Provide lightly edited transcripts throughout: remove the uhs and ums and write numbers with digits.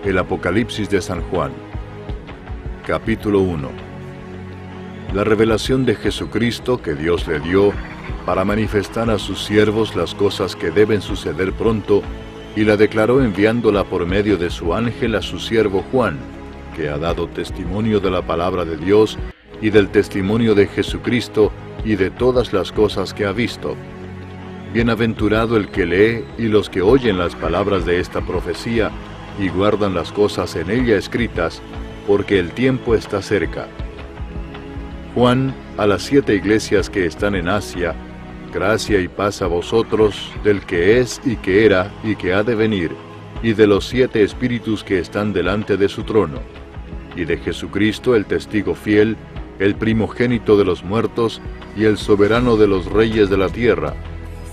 El Apocalipsis de San Juan. Capítulo 1. La revelación de Jesucristo que Dios le dio para manifestar a sus siervos las cosas que deben suceder pronto, y la declaró enviándola por medio de su ángel a su siervo Juan, que ha dado testimonio de la palabra de Dios y del testimonio de Jesucristo y de todas las cosas que ha visto. Bienaventurado el que lee y los que oyen las palabras de esta profecía y guardan las cosas en ella escritas, porque el tiempo está cerca. Juan, a las 7 iglesias que están en Asia, gracia y paz a vosotros, del que es y que era y que ha de venir, y de los 7 espíritus que están delante de su trono, y de Jesucristo el testigo fiel, el primogénito de los muertos, y el soberano de los reyes de la tierra,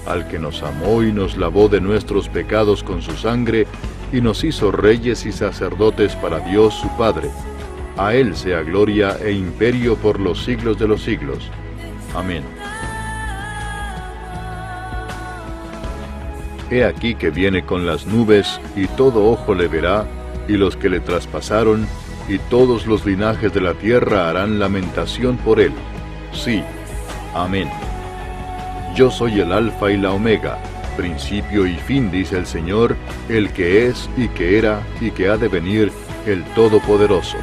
al que nos amó y nos lavó de nuestros pecados con su sangre, y nos hizo reyes y sacerdotes para Dios su Padre. A Él sea gloria e imperio por los siglos de los siglos. Amén. He aquí que viene con las nubes, y todo ojo le verá, y los que le traspasaron, y todos los linajes de la tierra harán lamentación por él. Sí. Amén. Yo soy el Alfa y la Omega, principio y fin, dice el Señor, el que es y que era y que ha de venir, el Todopoderoso.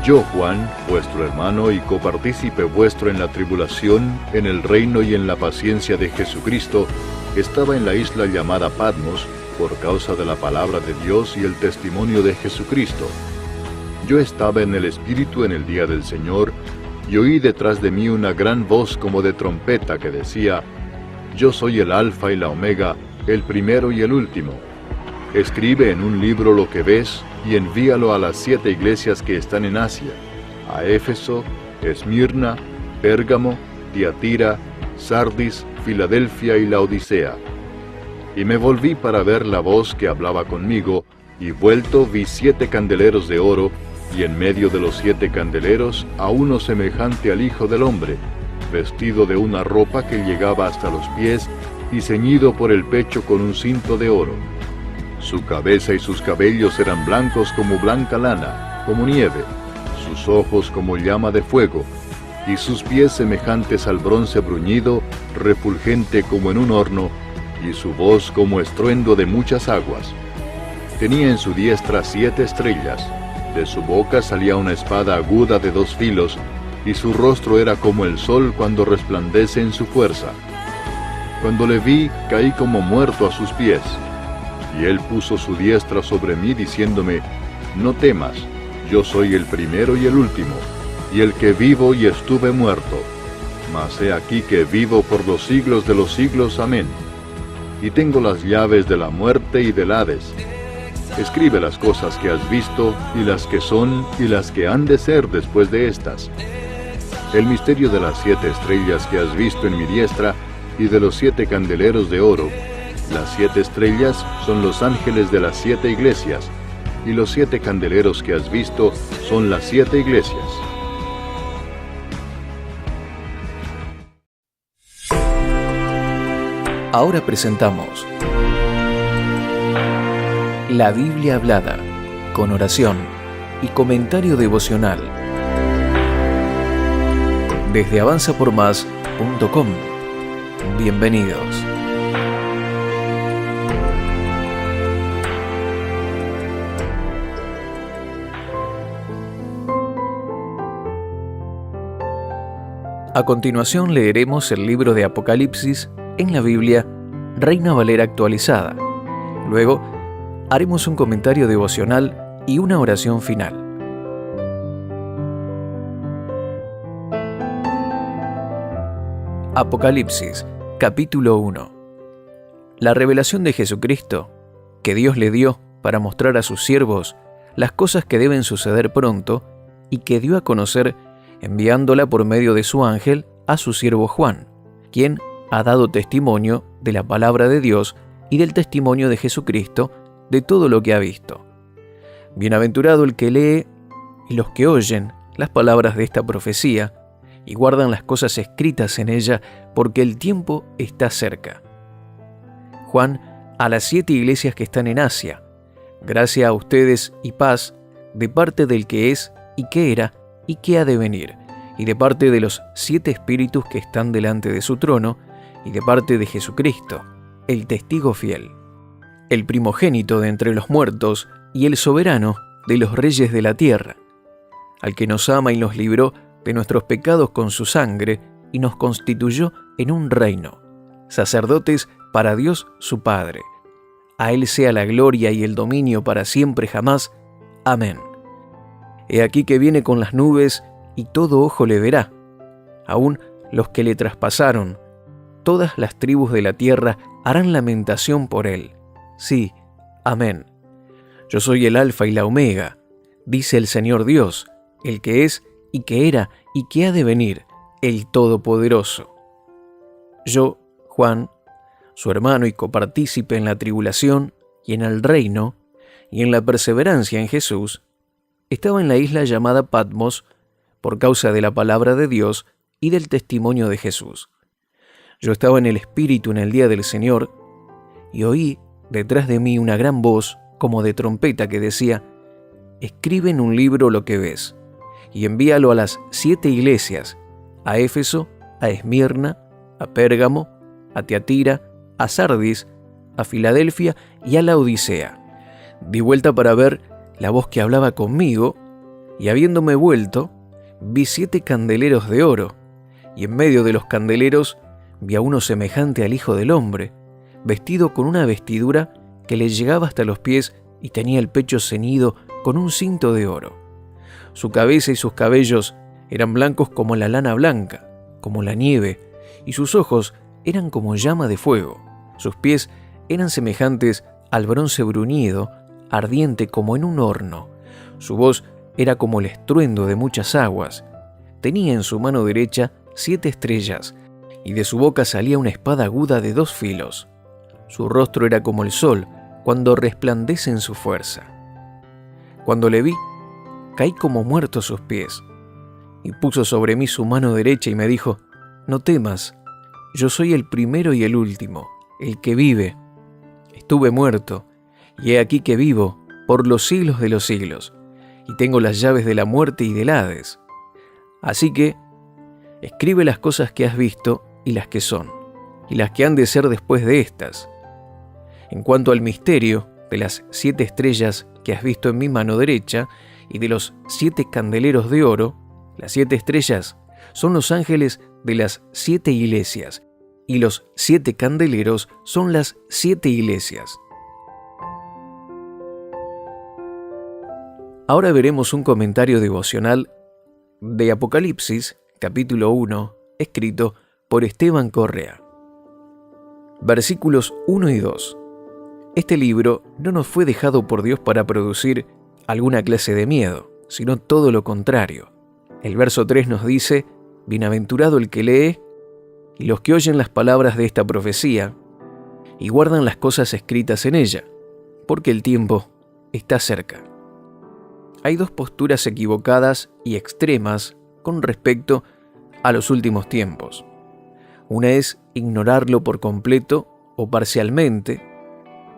Yo, Juan, vuestro hermano y copartícipe vuestro en la tribulación, en el reino y en la paciencia de Jesucristo, estaba en la isla llamada Patmos, por causa de la palabra de Dios y el testimonio de Jesucristo. Yo estaba en el Espíritu en el día del Señor, y oí detrás de mí una gran voz como de trompeta que decía: Yo soy el Alfa y la Omega, el primero y el último. Escribe en un libro lo que ves, y envíalo a las 7 iglesias que están en Asia, a Éfeso, Esmirna, Pérgamo, Tiatira, Sardis, Filadelfia y Laodicea. Y me volví para ver la voz que hablaba conmigo, y vuelto vi 7 candeleros de oro, y en medio de los 7 candeleros a uno semejante al Hijo del Hombre, vestido de una ropa que llegaba hasta los pies, y ceñido por el pecho con un cinto de oro. Su cabeza y sus cabellos eran blancos como blanca lana, como nieve, sus ojos como llama de fuego, y sus pies semejantes al bronce bruñido, refulgente como en un horno, y su voz como estruendo de muchas aguas. Tenía en su diestra 7 estrellas, de su boca salía una espada aguda de 2 filos, y su rostro era como el sol cuando resplandece en su fuerza. Cuando le vi, caí como muerto a sus pies. Y él puso su diestra sobre mí, diciéndome: No temas, yo soy el primero y el último, y el que vivo y estuve muerto. Mas he aquí que vivo por los siglos de los siglos. Amén. Y tengo las llaves de la muerte y del Hades. Escribe las cosas que has visto, y las que son, y las que han de ser después de estas. El misterio de las 7 estrellas que has visto en mi diestra, y de los 7 candeleros de oro. Las 7 estrellas son los ángeles de las 7 iglesias, y los 7 candeleros que has visto son las 7 iglesias. Ahora presentamos la Biblia hablada, con oración y comentario devocional. Desde avanzapormás.com. Bienvenidos. A continuación leeremos el libro de Apocalipsis en la Biblia Reina Valera actualizada. Luego haremos un comentario devocional y una oración final. Apocalipsis, capítulo 1. La revelación de Jesucristo, que Dios le dio para mostrar a sus siervos las cosas que deben suceder pronto, y que dio a conocer enviándola por medio de su ángel a su siervo Juan, quien ha dado testimonio de la palabra de Dios y del testimonio de Jesucristo de todo lo que ha visto. Bienaventurado el que lee y los que oyen las palabras de esta profecía y guardan las cosas escritas en ella, porque el tiempo está cerca. Juan, a las 7 iglesias que están en Asia, Gracia a ustedes y paz de parte del que es y que era y que ha de venir, y de parte de los 7 espíritus que están delante de su trono, y de parte de Jesucristo, el testigo fiel, el primogénito de entre los muertos y el soberano de los reyes de la tierra, al que nos ama y nos libró de nuestros pecados con su sangre y nos constituyó en un reino, sacerdotes para Dios su Padre. A Él sea la gloria y el dominio para siempre jamás. Amén. He aquí que viene con las nubes y todo ojo le verá, aun los que le traspasaron. Todas las tribus de la tierra harán lamentación por Él. Sí, amén. Yo soy el Alfa y la Omega, dice el Señor Dios, el que es y que era y que ha de venir, el Todopoderoso. Yo, Juan, su hermano y copartícipe en la tribulación y en el reino y en la perseverancia en Jesús, estaba en la isla llamada Patmos por causa de la palabra de Dios y del testimonio de Jesús. Yo estaba en el Espíritu en el día del Señor y oí detrás de mí una gran voz como de trompeta que decía: escribe en un libro lo que ves y envíalo a las 7 iglesias, a Éfeso, a Esmirna, a Pérgamo, a Tiatira, a Sardis, a Filadelfia y a la Odisea. Di vuelta para ver la voz que hablaba conmigo, y habiéndome vuelto, vi 7 candeleros de oro, y en medio de los candeleros vi a uno semejante al Hijo del Hombre, vestido con una vestidura que le llegaba hasta los pies y tenía el pecho ceñido con un cinto de oro. Su cabeza y sus cabellos eran blancos como la lana blanca, como la nieve, y sus ojos eran como llama de fuego. Sus pies eran semejantes al bronce bruñido, ardiente como en un horno. Su voz era como el estruendo de muchas aguas. Tenía en su mano derecha 7 estrellas, y de su boca salía una espada aguda de 2 filos. Su rostro era como el sol cuando resplandece en su fuerza. Cuando le vi, caí como muerto a sus pies, y puso sobre mí su mano derecha y me dijo: no temas, yo soy el primero y el último, el que vive. Estuve muerto, y he aquí que vivo por los siglos de los siglos, y tengo las llaves de la muerte y del Hades. Así que, escribe las cosas que has visto y las que son, y las que han de ser después de estas. En cuanto al misterio de las 7 estrellas que has visto en mi mano derecha y de los 7 candeleros de oro, las 7 estrellas son los ángeles de las 7 iglesias, y los 7 candeleros son las 7 iglesias. Ahora veremos un comentario devocional de Apocalipsis, capítulo 1, escrito por Esteban Correa. Versículos 1 y 2. Este libro no nos fue dejado por Dios para producir alguna clase de miedo, sino todo lo contrario. El verso 3 nos dice: bienaventurado el que lee y los que oyen las palabras de esta profecía y guardan las cosas escritas en ella, porque el tiempo está cerca. Hay 2 posturas equivocadas y extremas con respecto a los últimos tiempos. Una es ignorarlo por completo o parcialmente.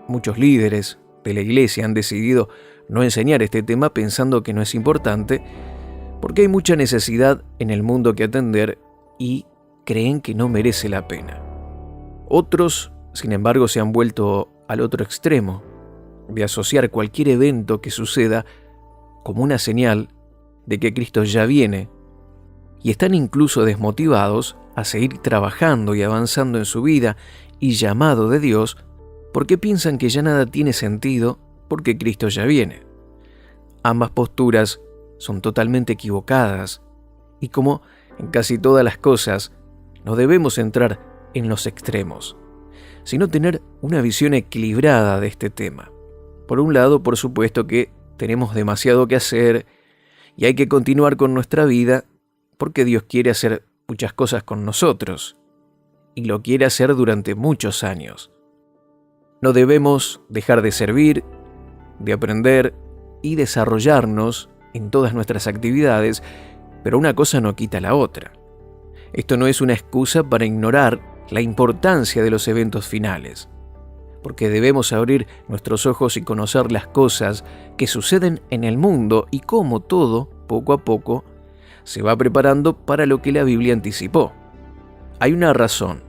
Muchos líderes de la iglesia han decidido no enseñar este tema pensando que no es importante, porque hay mucha necesidad en el mundo que atender y creen que no merece la pena. Otros, sin embargo, se han vuelto al otro extremo, de asociar cualquier evento que suceda como una señal de que Cristo ya viene, y están incluso desmotivados a seguir trabajando y avanzando en su vida y llamado de Dios, porque piensan que ya nada tiene sentido porque Cristo ya viene. Ambas posturas son totalmente equivocadas, y como en casi todas las cosas, no debemos entrar en los extremos, sino tener una visión equilibrada de este tema. Por un lado, por supuesto que tenemos demasiado que hacer y hay que continuar con nuestra vida porque Dios quiere hacer muchas cosas con nosotros y lo quiere hacer durante muchos años. No debemos dejar de servir, de aprender y desarrollarnos en todas nuestras actividades, pero una cosa no quita la otra. Esto no es una excusa para ignorar la importancia de los eventos finales. porque debemos abrir nuestros ojos y conocer las cosas que suceden en el mundo y cómo todo, poco a poco, se va preparando para lo que la Biblia anticipó. Hay una razón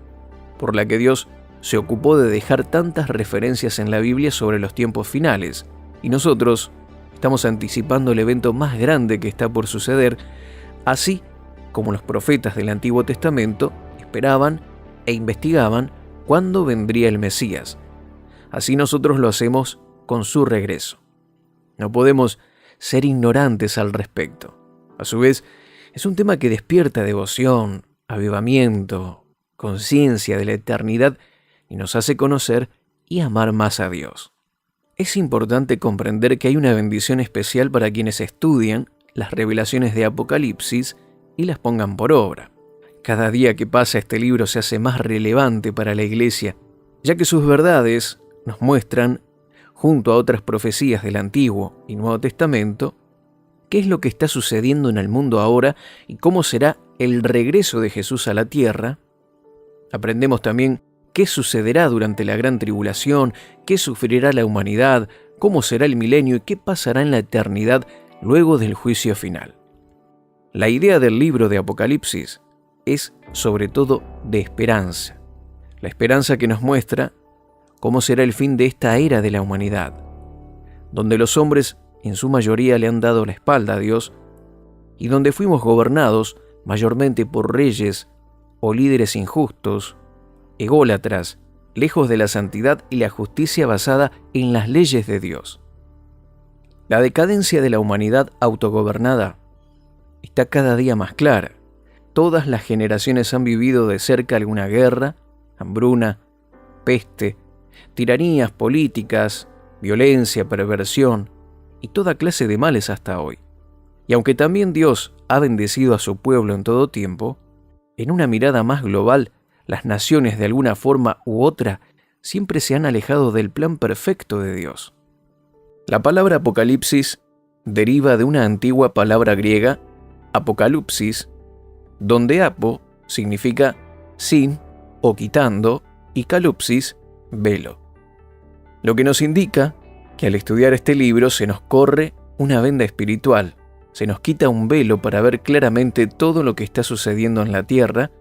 por la que Dios se ocupó de dejar tantas referencias en la Biblia sobre los tiempos finales, y nosotros estamos anticipando el evento más grande que está por suceder, así como los profetas del Antiguo Testamento esperaban e investigaban cuándo vendría el Mesías. Así nosotros lo hacemos con su regreso. No podemos ser ignorantes al respecto. A su vez, es un tema que despierta devoción, avivamiento, conciencia de la eternidad y nos hace conocer y amar más a Dios. Es importante comprender que hay una bendición especial para quienes estudian las revelaciones de Apocalipsis y las pongan por obra. Cada día que pasa este libro se hace más relevante para la Iglesia, ya que sus verdades nos muestran, junto a otras profecías del Antiguo y Nuevo Testamento, qué es lo que está sucediendo en el mundo ahora y cómo será el regreso de Jesús a la tierra. Aprendemos también qué sucederá durante la gran tribulación, qué sufrirá la humanidad, cómo será el milenio y qué pasará en la eternidad luego del juicio final. La idea del libro de Apocalipsis es sobre todo de esperanza. La esperanza que nos muestra cómo será el fin de esta era de la humanidad, donde los hombres en su mayoría le han dado la espalda a Dios y donde fuimos gobernados mayormente por reyes o líderes injustos, ególatras, lejos de la santidad y la justicia basada en las leyes de Dios. La decadencia de la humanidad autogobernada está cada día más clara. Todas las generaciones han vivido de cerca alguna guerra, hambruna, peste, tiranías políticas, violencia, perversión y toda clase de males hasta hoy. Y aunque también Dios ha bendecido a su pueblo en todo tiempo, en una mirada más global, las naciones de alguna forma u otra siempre se han alejado del plan perfecto de Dios. La palabra Apocalipsis deriva de una antigua palabra griega, apokalupsis, donde apo significa sin o quitando y kalupsis, velo. Lo que nos indica que al estudiar este libro se nos corre una venda espiritual, se nos quita un velo para ver claramente todo lo que está sucediendo en la tierra,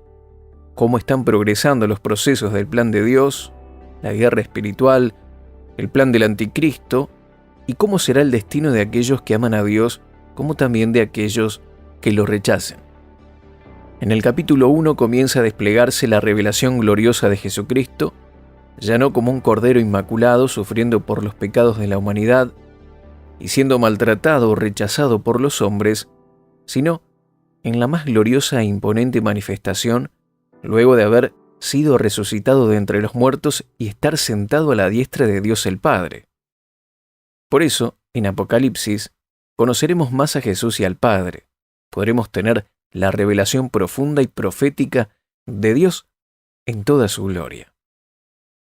cómo están progresando los procesos del plan de Dios, la guerra espiritual, el plan del anticristo y cómo será el destino de aquellos que aman a Dios como también de aquellos que lo rechacen. En el capítulo 1 comienza a desplegarse la revelación gloriosa de Jesucristo, ya no como un cordero inmaculado sufriendo por los pecados de la humanidad y siendo maltratado o rechazado por los hombres, sino en la más gloriosa e imponente manifestación luego de haber sido resucitado de entre los muertos y estar sentado a la diestra de Dios el Padre. Por eso, en Apocalipsis, conoceremos más a Jesús y al Padre. Podremos tener la revelación profunda y profética de Dios en toda su gloria.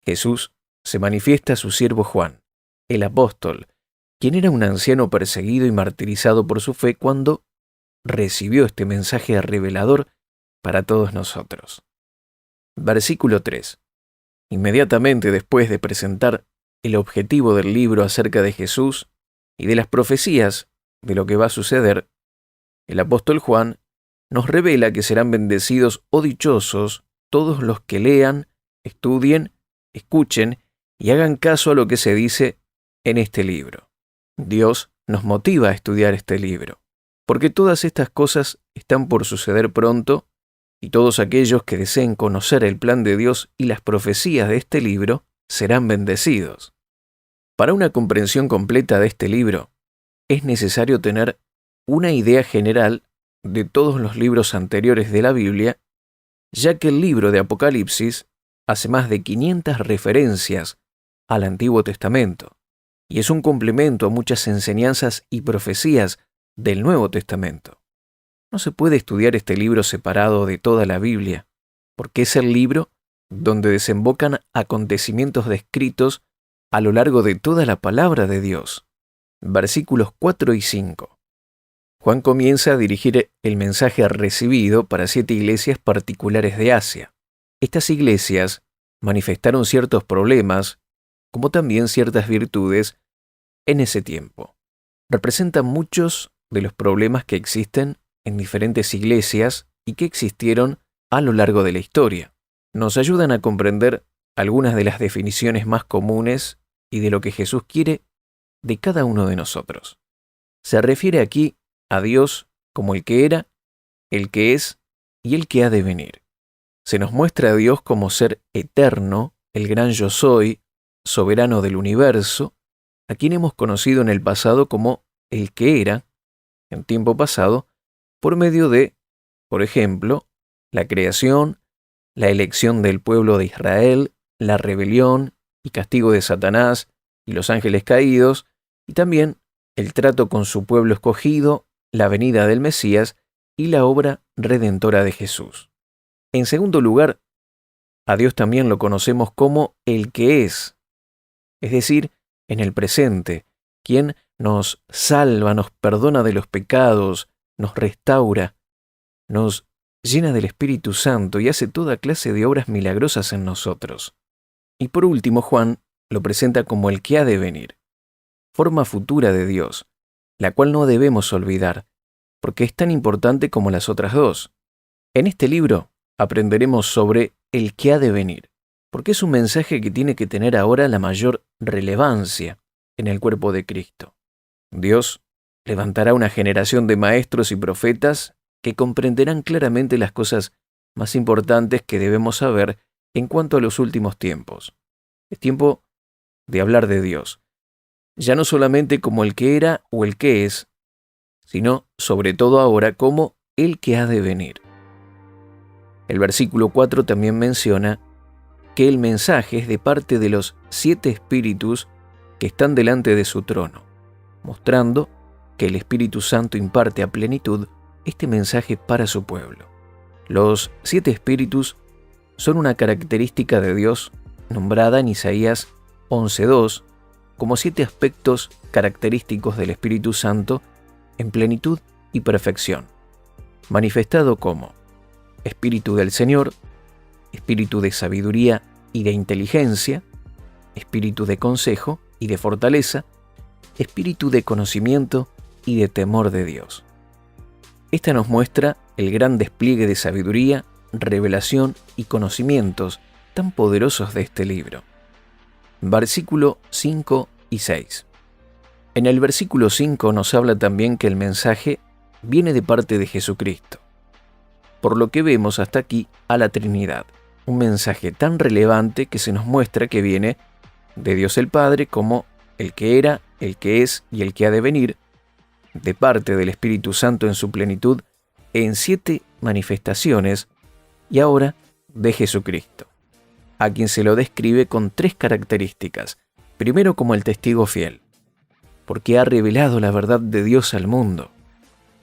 Jesús se manifiesta a su siervo Juan, el apóstol, quien era un anciano perseguido y martirizado por su fe cuando recibió este mensaje revelador para todos nosotros. Versículo 3. Inmediatamente después de presentar el objetivo del libro acerca de Jesús y de las profecías de lo que va a suceder, el apóstol Juan nos revela que serán bendecidos o dichosos todos los que lean, estudien, escuchen y hagan caso a lo que se dice en este libro. Dios nos motiva a estudiar este libro, porque todas estas cosas están por suceder pronto y todos aquellos que deseen conocer el plan de Dios y las profecías de este libro serán bendecidos. Para una comprensión completa de este libro, es necesario tener una idea general de todos los libros anteriores de la Biblia, ya que el libro de Apocalipsis hace más de 500 referencias al Antiguo Testamento, y es un complemento a muchas enseñanzas y profecías del Nuevo Testamento. No se puede estudiar este libro separado de toda la Biblia, porque es el libro donde desembocan acontecimientos descritos a lo largo de toda la palabra de Dios. Versículos 4 y 5. Juan comienza a dirigir el mensaje recibido para 7 iglesias particulares de Asia. Estas iglesias manifestaron ciertos problemas como también ciertas virtudes en ese tiempo. Representa muchos de los problemas que existen en diferentes iglesias y que existieron a lo largo de la historia. Nos ayudan a comprender algunas de las definiciones más comunes y de lo que Jesús quiere de cada uno de nosotros. Se refiere aquí a Dios como el que era, el que es y el que ha de venir. Se nos muestra a Dios como ser eterno, el gran yo soy, soberano del universo, a quien hemos conocido en el pasado como el que era, en tiempo pasado, por medio de, por ejemplo, la creación, la elección del pueblo de Israel, la rebelión y castigo de Satanás y los ángeles caídos, y también el trato con su pueblo escogido, la venida del Mesías y la obra redentora de Jesús. En segundo lugar, a Dios también lo conocemos como el que es decir, en el presente, quien nos salva, nos perdona de los pecados, nos restaura, nos llena del Espíritu Santo y hace toda clase de obras milagrosas en nosotros. Y por último, Juan lo presenta como el que ha de venir, forma futura de Dios, la cual no debemos olvidar, porque es tan importante como las otras dos. En este libro aprenderemos sobre el que ha de venir, porque es un mensaje que tiene que tener ahora la mayor relevancia en el cuerpo de Cristo. Dios levantará una generación de maestros y profetas que comprenderán claramente las cosas más importantes que debemos saber en cuanto a los últimos tiempos. Es tiempo de hablar de Dios, ya no solamente como el que era o el que es, sino sobre todo ahora como el que ha de venir. El versículo 4 también menciona que el mensaje es de parte de los 7 espíritus que están delante de su trono, mostrando que el Espíritu Santo imparte a plenitud este mensaje para su pueblo. Los 7 espíritus son una característica de Dios nombrada en Isaías 11:2 como 7 aspectos característicos del Espíritu Santo en plenitud y perfección, manifestado como Espíritu del Señor, Espíritu de sabiduría y de inteligencia, Espíritu de consejo y de fortaleza, Espíritu de conocimiento y de temor de Dios. Esta nos muestra el gran despliegue de sabiduría, revelación y conocimientos tan poderosos de este libro. Versículo 5 y 6. En el versículo 5 nos habla también que el mensaje viene de parte de Jesucristo. Por lo que vemos hasta aquí a la Trinidad, un mensaje tan relevante que se nos muestra que viene de Dios el Padre como el que era, el que es y el que ha de venir, de parte del Espíritu Santo en su plenitud, en 7 manifestaciones, y ahora de Jesucristo, a quien se lo describe con 3 características. Primero, como el testigo fiel, porque ha revelado la verdad de Dios al mundo.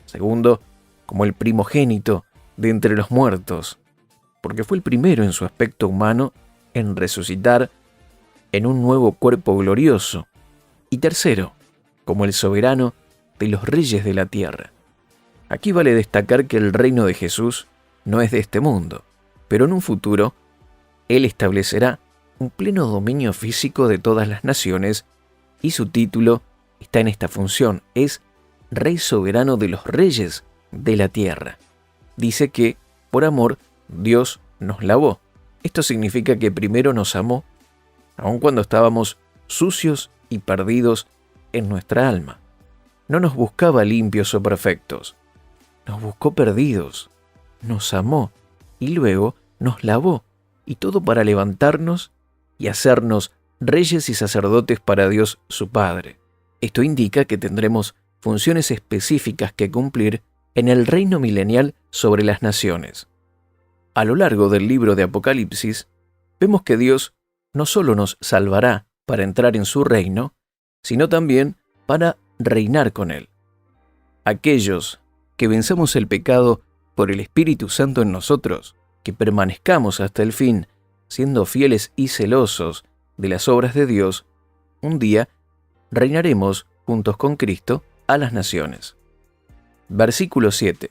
Segundo, como el primogénito de entre los muertos, porque fue el primero en su aspecto humano en resucitar en un nuevo cuerpo glorioso. Y tercero, como el soberano de los reyes de la tierra. Aquí vale destacar que el reino de Jesús no es de este mundo, pero en un futuro, Él establecerá un pleno dominio físico de todas las naciones y su título está en esta función, es Rey soberano de los reyes de la tierra. Dice que, por amor, Dios nos lavó. Esto significa que primero nos amó, aun cuando estábamos sucios y perdidos en nuestra alma. No nos buscaba limpios o perfectos, nos buscó perdidos, nos amó y luego nos lavó, y todo para levantarnos y hacernos reyes y sacerdotes para Dios su Padre. Esto indica que tendremos funciones específicas que cumplir en el reino milenial sobre las naciones. A lo largo del libro de Apocalipsis, vemos que Dios no solo nos salvará para entrar en su reino, sino también para reinar con Él. Aquellos que venzamos el pecado por el Espíritu Santo en nosotros, que permanezcamos hasta el fin, siendo fieles y celosos de las obras de Dios, un día reinaremos juntos con Cristo a las naciones. Versículo 7.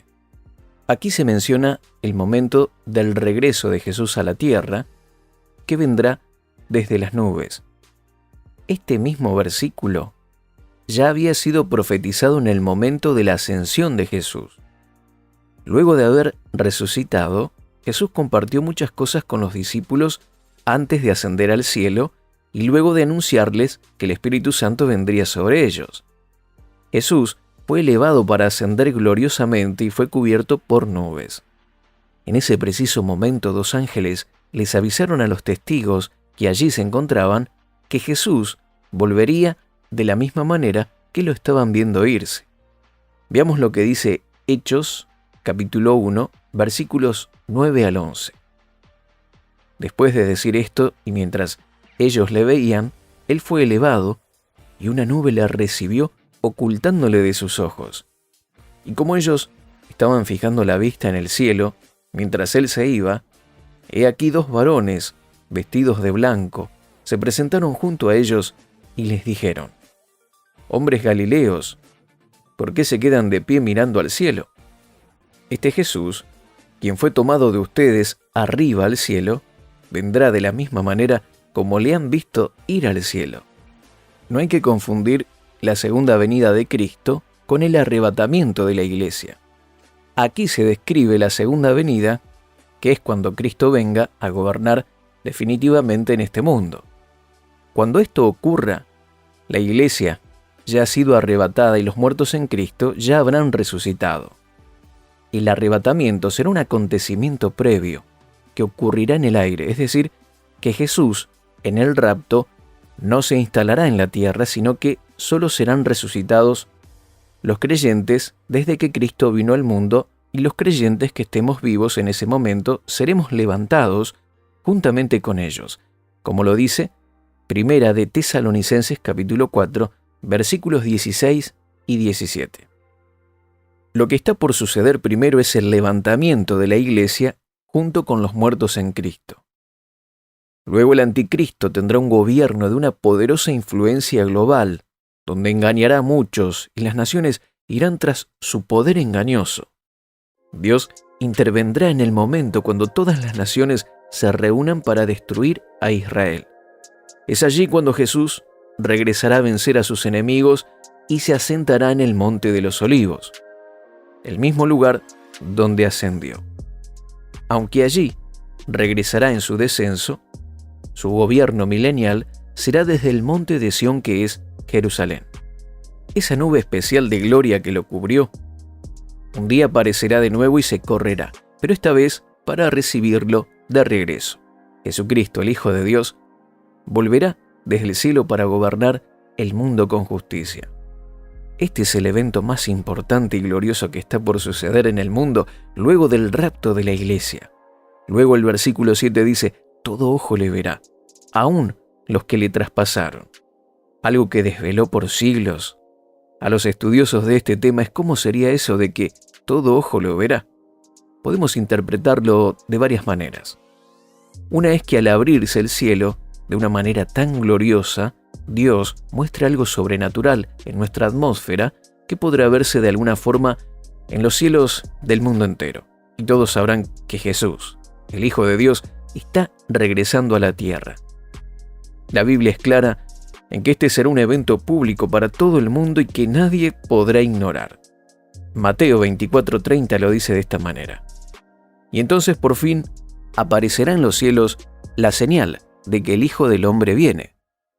Aquí se menciona el momento del regreso de Jesús a la tierra, que vendrá desde las nubes. este mismo versículo ya había sido profetizado en el momento de la ascensión de Jesús. Luego de haber resucitado, Jesús compartió muchas cosas con los discípulos antes de ascender al cielo y luego de anunciarles que el Espíritu Santo vendría sobre ellos. Jesús fue elevado para ascender gloriosamente y fue cubierto por nubes. En ese preciso momento, 2 ángeles les avisaron a los testigos que allí se encontraban que Jesús volvería de la misma manera que lo estaban viendo irse. Veamos lo que dice Hechos, capítulo 1, versículos 9 al 11. Después de decir esto, y mientras ellos le veían, él fue elevado, y una nube le recibió, ocultándole de sus ojos. Y como ellos estaban fijando la vista en el cielo, mientras él se iba, he aquí 2 varones, vestidos de blanco, se presentaron junto a ellos y les dijeron: «Hombres galileos, ¿por qué se quedan de pie mirando al cielo? Este Jesús, quien fue tomado de ustedes arriba al cielo, vendrá de la misma manera como le han visto ir al cielo». No hay que confundir la segunda venida de Cristo con el arrebatamiento de la iglesia. Aquí se describe la segunda venida, que es cuando Cristo venga a gobernar definitivamente en este mundo. Cuando esto ocurra, la iglesia ya ha sido arrebatada y los muertos en Cristo ya habrán resucitado. El arrebatamiento será un acontecimiento previo que ocurrirá en el aire, es decir, que Jesús, en el rapto, no se instalará en la tierra, sino que solo serán resucitados los creyentes desde que Cristo vino al mundo, y los creyentes que estemos vivos en ese momento seremos levantados juntamente con ellos, como lo dice Primera de Tesalonicenses capítulo 4, versículos 16 y 17. Lo que está por suceder primero es el levantamiento de la iglesia junto con los muertos en Cristo. Luego el anticristo tendrá un gobierno de una poderosa influencia global, donde engañará a muchos y las naciones irán tras su poder engañoso. Dios intervendrá en el momento cuando todas las naciones se reúnan para destruir a Israel. Es allí cuando Jesús regresará a vencer a sus enemigos y se asentará en el Monte de los Olivos, el mismo lugar donde ascendió. Aunque allí regresará en su descenso, su gobierno milenial será desde el monte de Sión, que es Jerusalén. Esa nube especial de gloria que lo cubrió, un día aparecerá de nuevo y se correrá, pero esta vez para recibirlo de regreso. Jesucristo, el Hijo de Dios, volverá desde el cielo para gobernar el mundo con justicia. Este es el evento más importante y glorioso que está por suceder en el mundo luego del rapto de la iglesia. Luego el versículo 7 dice: «Todo ojo le verá, aún los que le traspasaron». Algo que desveló por siglos a los estudiosos de este tema es cómo sería eso de que todo ojo lo verá. Podemos interpretarlo de varias maneras. Una es que al abrirse el cielo de una manera tan gloriosa, Dios muestra algo sobrenatural en nuestra atmósfera que podrá verse de alguna forma en los cielos del mundo entero. Y todos sabrán que Jesús, el Hijo de Dios, está regresando a la tierra. La Biblia es clara en que este será un evento público para todo el mundo y que nadie podrá ignorar. Mateo 24:30 lo dice de esta manera: «Y entonces por fin aparecerá en los cielos la señal de que el Hijo del Hombre viene,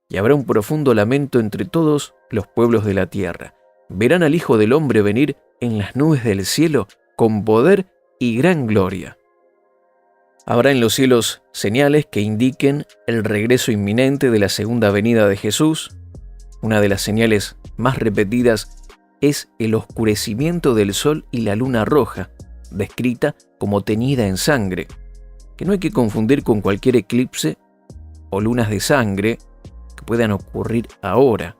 y habrá un profundo lamento entre todos los pueblos de la tierra. Verán al Hijo del Hombre venir en las nubes del cielo con poder y gran gloria». Habrá en los cielos señales que indiquen el regreso inminente de la segunda venida de Jesús. Una de las señales más repetidas es el oscurecimiento del sol y la luna roja, descrita como teñida en sangre, que no hay que confundir con cualquier eclipse o lunas de sangre que puedan ocurrir ahora.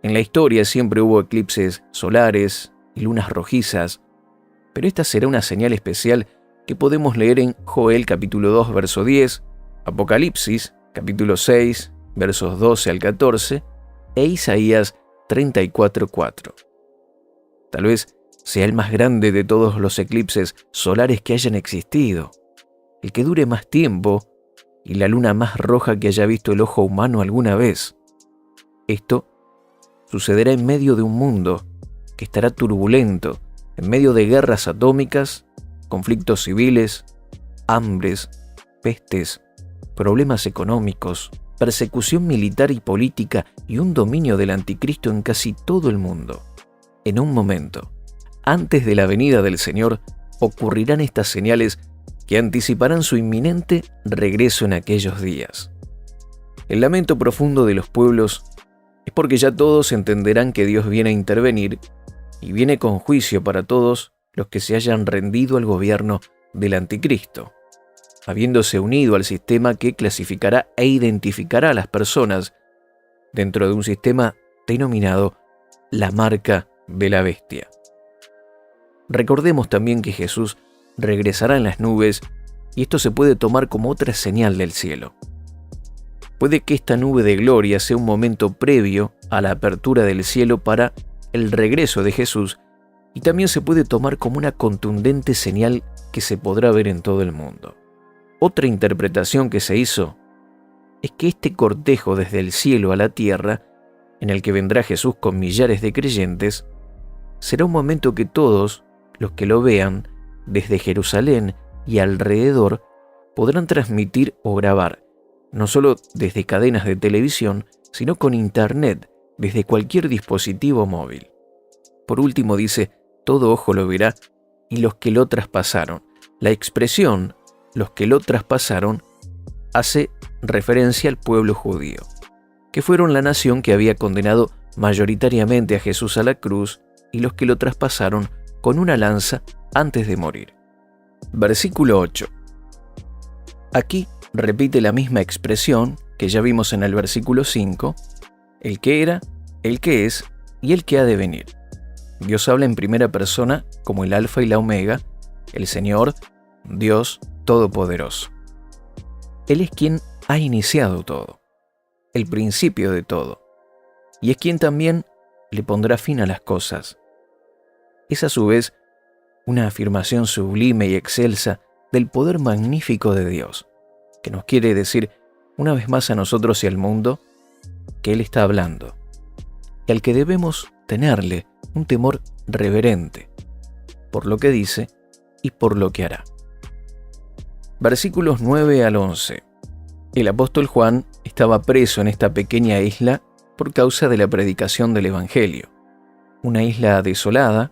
En la historia siempre hubo eclipses solares y lunas rojizas, pero esta será una señal especial que podemos leer en Joel capítulo 2, verso 10, Apocalipsis capítulo 6, versos 12 al 14, e Isaías 34:4. Tal vez sea el más grande de todos los eclipses solares que hayan existido, el que dure más tiempo y la luna más roja que haya visto el ojo humano alguna vez. Esto sucederá en medio de un mundo que estará turbulento, en medio de guerras atómicas, conflictos civiles, hambres, pestes, problemas económicos, persecución militar y política y un dominio del anticristo en casi todo el mundo. En un momento, antes de la venida del Señor, ocurrirán estas señales que anticiparán su inminente regreso en aquellos días. El lamento profundo de los pueblos es porque ya todos entenderán que Dios viene a intervenir y viene con juicio para todos los que se hayan rendido al gobierno del anticristo, habiéndose unido al sistema que clasificará e identificará a las personas dentro de un sistema denominado la marca de la bestia. Recordemos también que Jesús regresará en las nubes y esto se puede tomar como otra señal del cielo. Puede que esta nube de gloria sea un momento previo a la apertura del cielo para el regreso de Jesús y también se puede tomar como una contundente señal que se podrá ver en todo el mundo. Otra interpretación que se hizo es que este cortejo desde el cielo a la tierra, en el que vendrá Jesús con millares de creyentes, será un momento que todos los que lo vean desde Jerusalén y alrededor podrán transmitir o grabar, no solo desde cadenas de televisión, sino con internet, desde cualquier dispositivo móvil. Por último dice, todo ojo lo verá y los que lo traspasaron. La expresión, los que lo traspasaron, hace referencia al pueblo judío, que fueron la nación que había condenado mayoritariamente a Jesús a la cruz y los que lo traspasaron con una lanza antes de morir. Versículo 8. Aquí repite la misma expresión que ya vimos en el versículo 5, el que era, el que es y el que ha de venir. Dios habla en primera persona como el Alfa y la Omega, el Señor, Dios Todopoderoso. Él es quien ha iniciado todo, el principio de todo, y es quien también le pondrá fin a las cosas. Es a su vez una afirmación sublime y excelsa del poder magnífico de Dios, que nos quiere decir una vez más a nosotros y al mundo que Él está hablando, y al que debemos tenerle un temor reverente por lo que dice y por lo que hará. Versículos 9 al 11. El apóstol Juan estaba preso en esta pequeña isla por causa de la predicación del Evangelio, una isla desolada,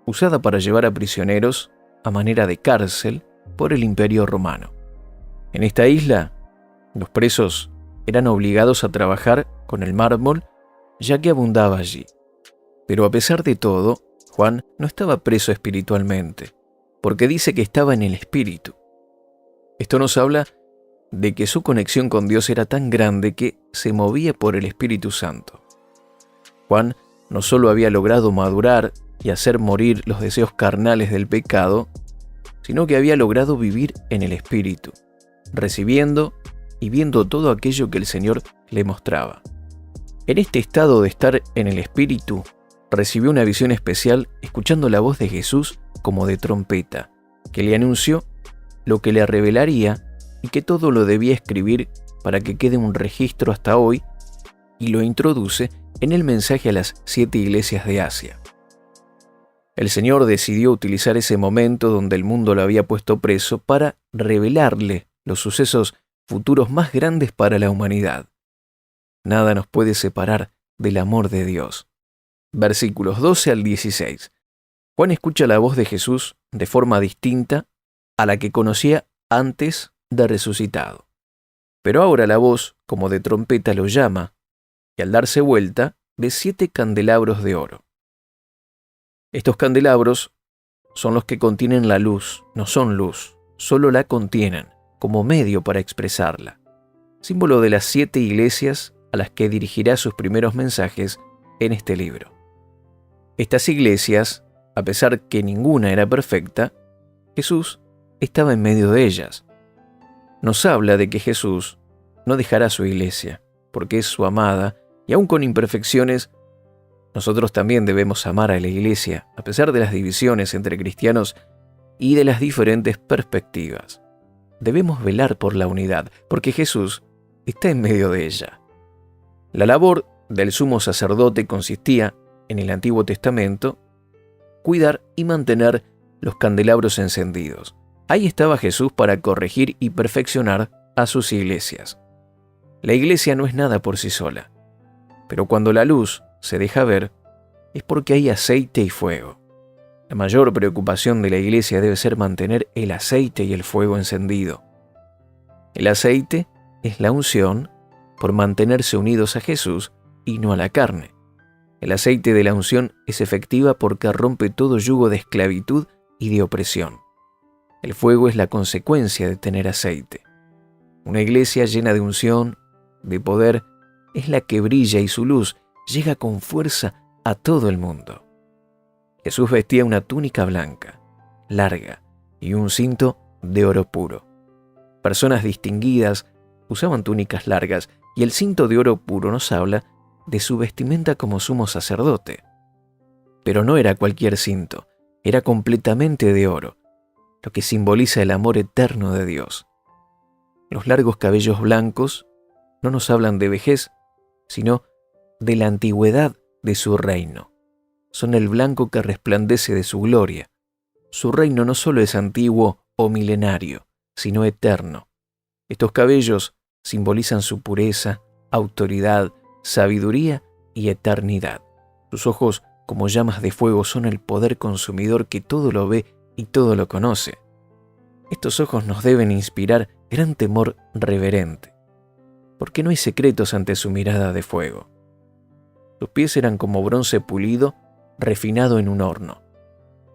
usada para llevar a prisioneros a manera de cárcel por el Imperio Romano. En esta isla, los presos eran obligados a trabajar con el mármol, ya que abundaba allí. Pero a pesar de todo, Juan no estaba preso espiritualmente, porque dice que estaba en el Espíritu. Esto nos habla de que su conexión con Dios era tan grande que se movía por el Espíritu Santo. Juan no solo había logrado madurar y hacer morir los deseos carnales del pecado, sino que había logrado vivir en el Espíritu, recibiendo y viendo todo aquello que el Señor le mostraba. En este estado de estar en el Espíritu, recibió una visión especial escuchando la voz de Jesús como de trompeta, que le anunció lo que le revelaría y que todo lo debía escribir para que quede un registro hasta hoy, y lo introduce en el mensaje a las 7 iglesias de Asia. El Señor decidió utilizar ese momento donde el mundo lo había puesto preso para revelarle los sucesos futuros más grandes para la humanidad. Nada nos puede separar del amor de Dios. Versículos 12 al 16. Juan escucha la voz de Jesús de forma distinta a la que conocía antes de resucitado. Pero ahora la voz, como de trompeta, lo llama, y al darse vuelta, ve 7 candelabros de oro. Estos candelabros son los que contienen la luz, no son luz, solo la contienen, como medio para expresarla, símbolo de las 7 iglesias a las que dirigirá sus primeros mensajes en este libro. Estas iglesias, a pesar que ninguna era perfecta, Jesús estaba en medio de ellas. Nos habla de que Jesús no dejará su iglesia, porque es su amada, y aun con imperfecciones, nosotros también debemos amar a la iglesia, a pesar de las divisiones entre cristianos y de las diferentes perspectivas. Debemos velar por la unidad, porque Jesús está en medio de ella. La labor del sumo sacerdote consistía, en el Antiguo Testamento, cuidar y mantener los candelabros encendidos. Ahí estaba Jesús para corregir y perfeccionar a sus iglesias. La iglesia no es nada por sí sola, pero cuando la luz se deja ver, es porque hay aceite y fuego. La mayor preocupación de la iglesia debe ser mantener el aceite y el fuego encendido. El aceite es la unción por mantenerse unidos a Jesús y no a la carne. El aceite de la unción es efectiva porque rompe todo yugo de esclavitud y de opresión. El fuego es la consecuencia de tener aceite. Una iglesia llena de unción, de poder, es la que brilla y su luz llega con fuerza a todo el mundo. Jesús vestía una túnica blanca, larga, y un cinto de oro puro. Personas distinguidas usaban túnicas largas, y el cinto de oro puro nos habla de su vestimenta como sumo sacerdote. Pero no era cualquier cinto, era completamente de oro, lo que simboliza el amor eterno de Dios. Los largos cabellos blancos no nos hablan de vejez, sino de la antigüedad de su reino. Son el blanco que resplandece de su gloria. Su reino no solo es antiguo o milenario, sino eterno. Estos cabellos simbolizan su pureza, autoridad, sabiduría y eternidad. Sus ojos, como llamas de fuego, son el poder consumidor que todo lo ve y todo lo conoce. Estos ojos nos deben inspirar gran temor reverente, porque no hay secretos ante su mirada de fuego. Sus pies eran como bronce pulido, refinado en un horno.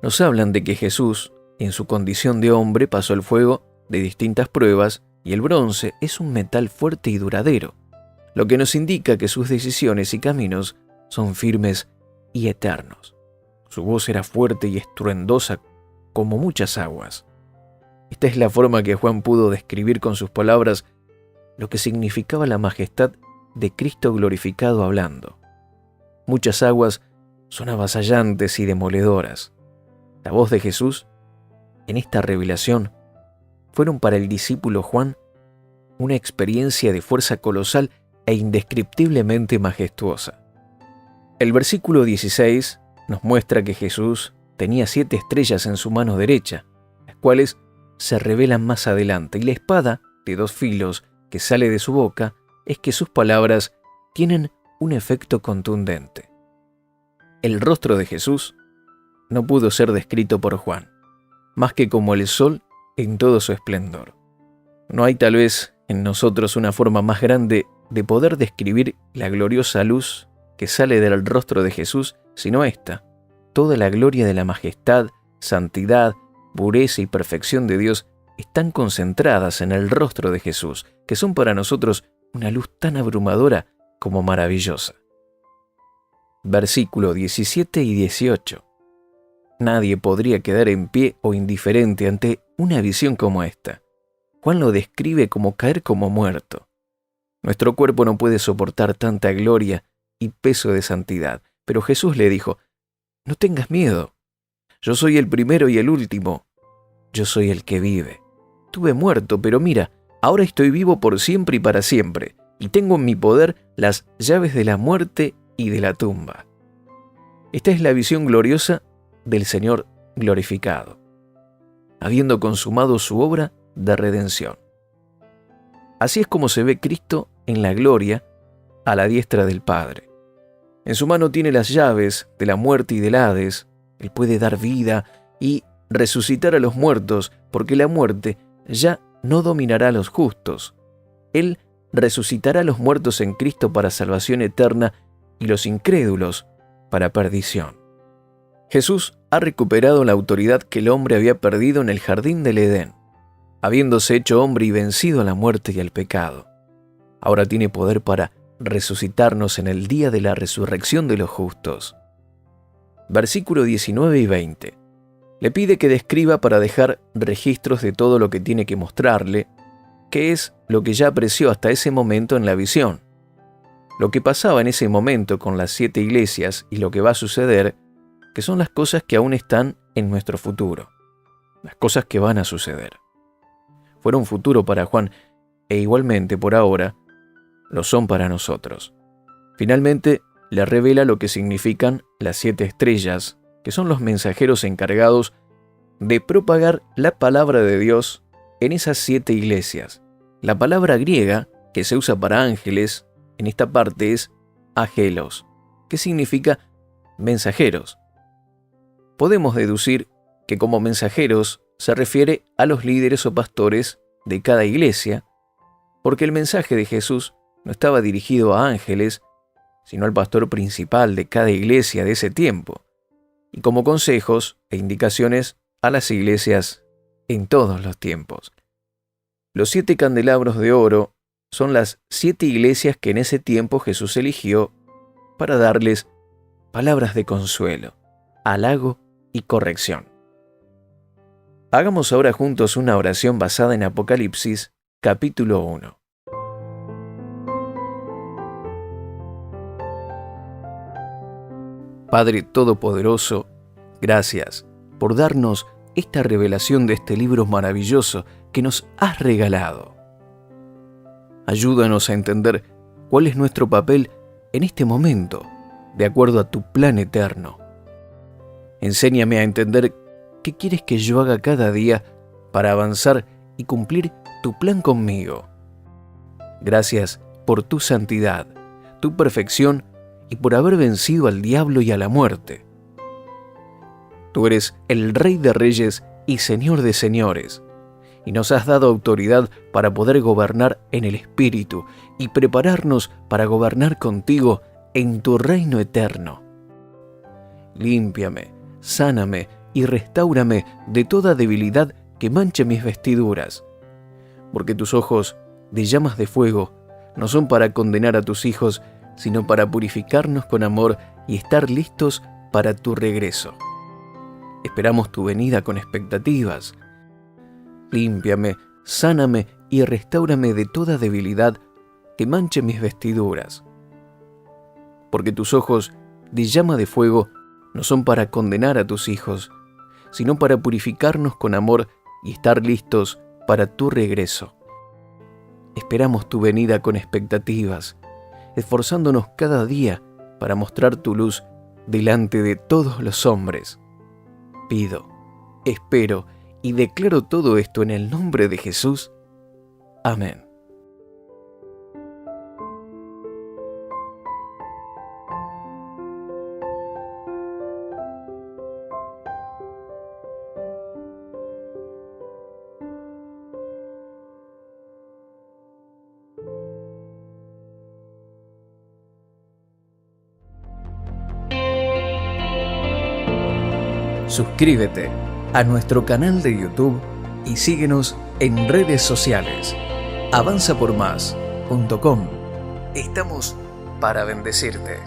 Nos hablan de que Jesús, en su condición de hombre, pasó el fuego de distintas pruebas y el bronce es un metal fuerte y duradero, lo que nos indica que sus decisiones y caminos son firmes y eternos. Su voz era fuerte y estruendosa como muchas aguas. Esta es la forma que Juan pudo describir con sus palabras lo que significaba la majestad de Cristo glorificado hablando. Muchas aguas son avasallantes y demoledoras. La voz de Jesús, en esta revelación, fueron para el discípulo Juan una experiencia de fuerza colosal e indescriptiblemente majestuosa. El versículo 16 nos muestra que Jesús tenía 7 estrellas en su mano derecha, las cuales se revelan más adelante, y la espada de 2 filos que sale de su boca es que sus palabras tienen un efecto contundente. El rostro de Jesús no pudo ser descrito por Juan, más que como el sol en todo su esplendor. No hay tal vez en nosotros una forma más grande de poder describir la gloriosa luz que sale del rostro de Jesús, sino esta: toda la gloria de la majestad, santidad, pureza y perfección de Dios están concentradas en el rostro de Jesús, que son para nosotros una luz tan abrumadora como maravillosa. Versículo 17 y 18. Nadie podría quedar en pie o indiferente ante una visión como esta. Juan lo describe como caer como muerto. Nuestro cuerpo no puede soportar tanta gloria y peso de santidad, pero Jesús le dijo: no tengas miedo, yo soy el primero y el último, yo soy el que vive. Estuve muerto, pero mira, ahora estoy vivo por siempre y para siempre, y tengo en mi poder las llaves de la muerte y de la tumba. Esta es la visión gloriosa del Señor glorificado, habiendo consumado su obra de redención. Así es como se ve Cristo en la gloria a la diestra del Padre. En su mano tiene las llaves de la muerte y del Hades. Él puede dar vida y resucitar a los muertos, porque la muerte ya no dominará a los justos. Él resucitará a los muertos en Cristo para salvación eterna y los incrédulos para perdición. Jesús ha recuperado la autoridad que el hombre había perdido en el jardín del Edén, habiéndose hecho hombre y vencido a la muerte y al pecado. Ahora tiene poder para resucitarnos en el día de la resurrección de los justos. Versículo 19 y 20. Le pide que describa para dejar registros de todo lo que tiene que mostrarle, que es lo que ya apreció hasta ese momento en la visión. Lo que pasaba en ese momento con las 7 iglesias y lo que va a suceder, que son las cosas que aún están en nuestro futuro, las cosas que van a suceder. Fueron futuro para Juan e igualmente por ahora lo son para nosotros. Finalmente, le revela lo que significan las 7 estrellas, que son los mensajeros encargados de propagar la palabra de Dios en esas 7 iglesias. La palabra griega que se usa para ángeles en esta parte es angelos, que significa mensajeros. Podemos deducir que como mensajeros se refiere a los líderes o pastores de cada iglesia, porque el mensaje de Jesús no estaba dirigido a ángeles, sino al pastor principal de cada iglesia de ese tiempo, y como consejos e indicaciones a las iglesias en todos los tiempos. Los 7 candelabros de oro son las 7 iglesias que en ese tiempo Jesús eligió para darles palabras de consuelo, halago y corrección. Hagamos ahora juntos una oración basada en Apocalipsis, capítulo 1. Padre Todopoderoso, gracias por darnos esta revelación de este libro maravilloso que nos has regalado. Ayúdanos a entender cuál es nuestro papel en este momento, de acuerdo a tu plan eterno. Enséñame a entender qué quieres que yo haga cada día para avanzar y cumplir tu plan conmigo. Gracias por tu santidad, tu perfección y por haber vencido al diablo y a la muerte. Tú eres el Rey de Reyes y Señor de Señores, y nos has dado autoridad para poder gobernar en el Espíritu y prepararnos para gobernar contigo en tu reino eterno. Límpiame, sáname y restáurame de toda debilidad que manche mis vestiduras, porque tus ojos de llamas de fuego no son para condenar a tus hijos, sino para purificarnos con amor y estar listos para tu regreso. Esperamos tu venida con expectativas. Límpiame, sáname y restáurame de toda debilidad que manche mis vestiduras, porque tus ojos de llama de fuego no son para condenar a tus hijos, sino para purificarnos con amor y estar listos para tu regreso. Esperamos tu venida con expectativas, esforzándonos cada día para mostrar tu luz delante de todos los hombres. Pido, espero y declaro todo esto en el nombre de Jesús. Amén. Suscríbete a nuestro canal de YouTube y síguenos en redes sociales. avanzapormás.com. Estamos para bendecirte.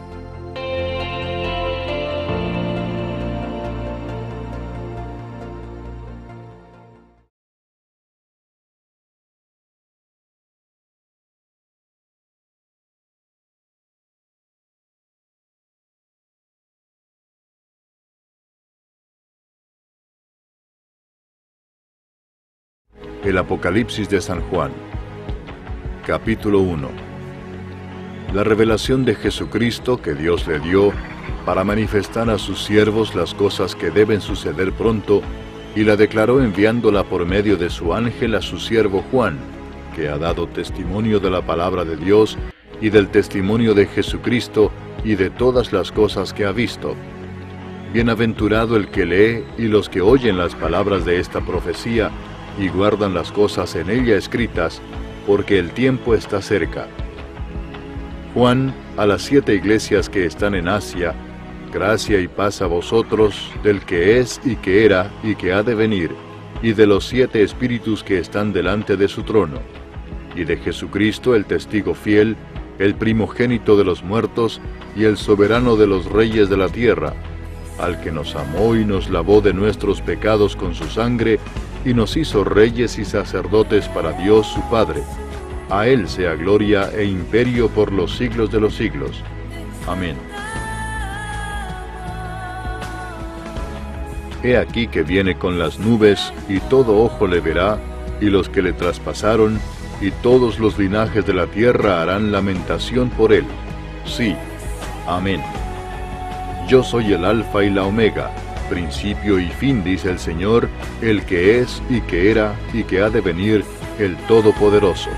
El Apocalipsis de San Juan. Capítulo 1. La revelación de Jesucristo que Dios le dio para manifestar a sus siervos las cosas que deben suceder pronto, y la declaró enviándola por medio de su ángel a su siervo Juan, que ha dado testimonio de la palabra de Dios y del testimonio de Jesucristo y de todas las cosas que ha visto. Bienaventurado el que lee y los que oyen las palabras de esta profecía y guardan las cosas en ella escritas, porque el tiempo está cerca. Juan, a las 7 iglesias que están en Asia, gracia y paz a vosotros, del que es y que era y que ha de venir, y de los 7 espíritus que están delante de su trono, y de Jesucristo el testigo fiel, el primogénito de los muertos, y el soberano de los reyes de la tierra, al que nos amó y nos lavó de nuestros pecados con su sangre, y nos hizo reyes y sacerdotes para Dios su Padre. A Él sea gloria e imperio por los siglos de los siglos. Amén. He aquí que viene con las nubes, y todo ojo le verá, y los que le traspasaron, y todos los linajes de la tierra harán lamentación por él. Sí, amén. Yo soy el Alfa y la Omega, principio y fin, dice el Señor, el que es y que era y que ha de venir, el Todopoderoso.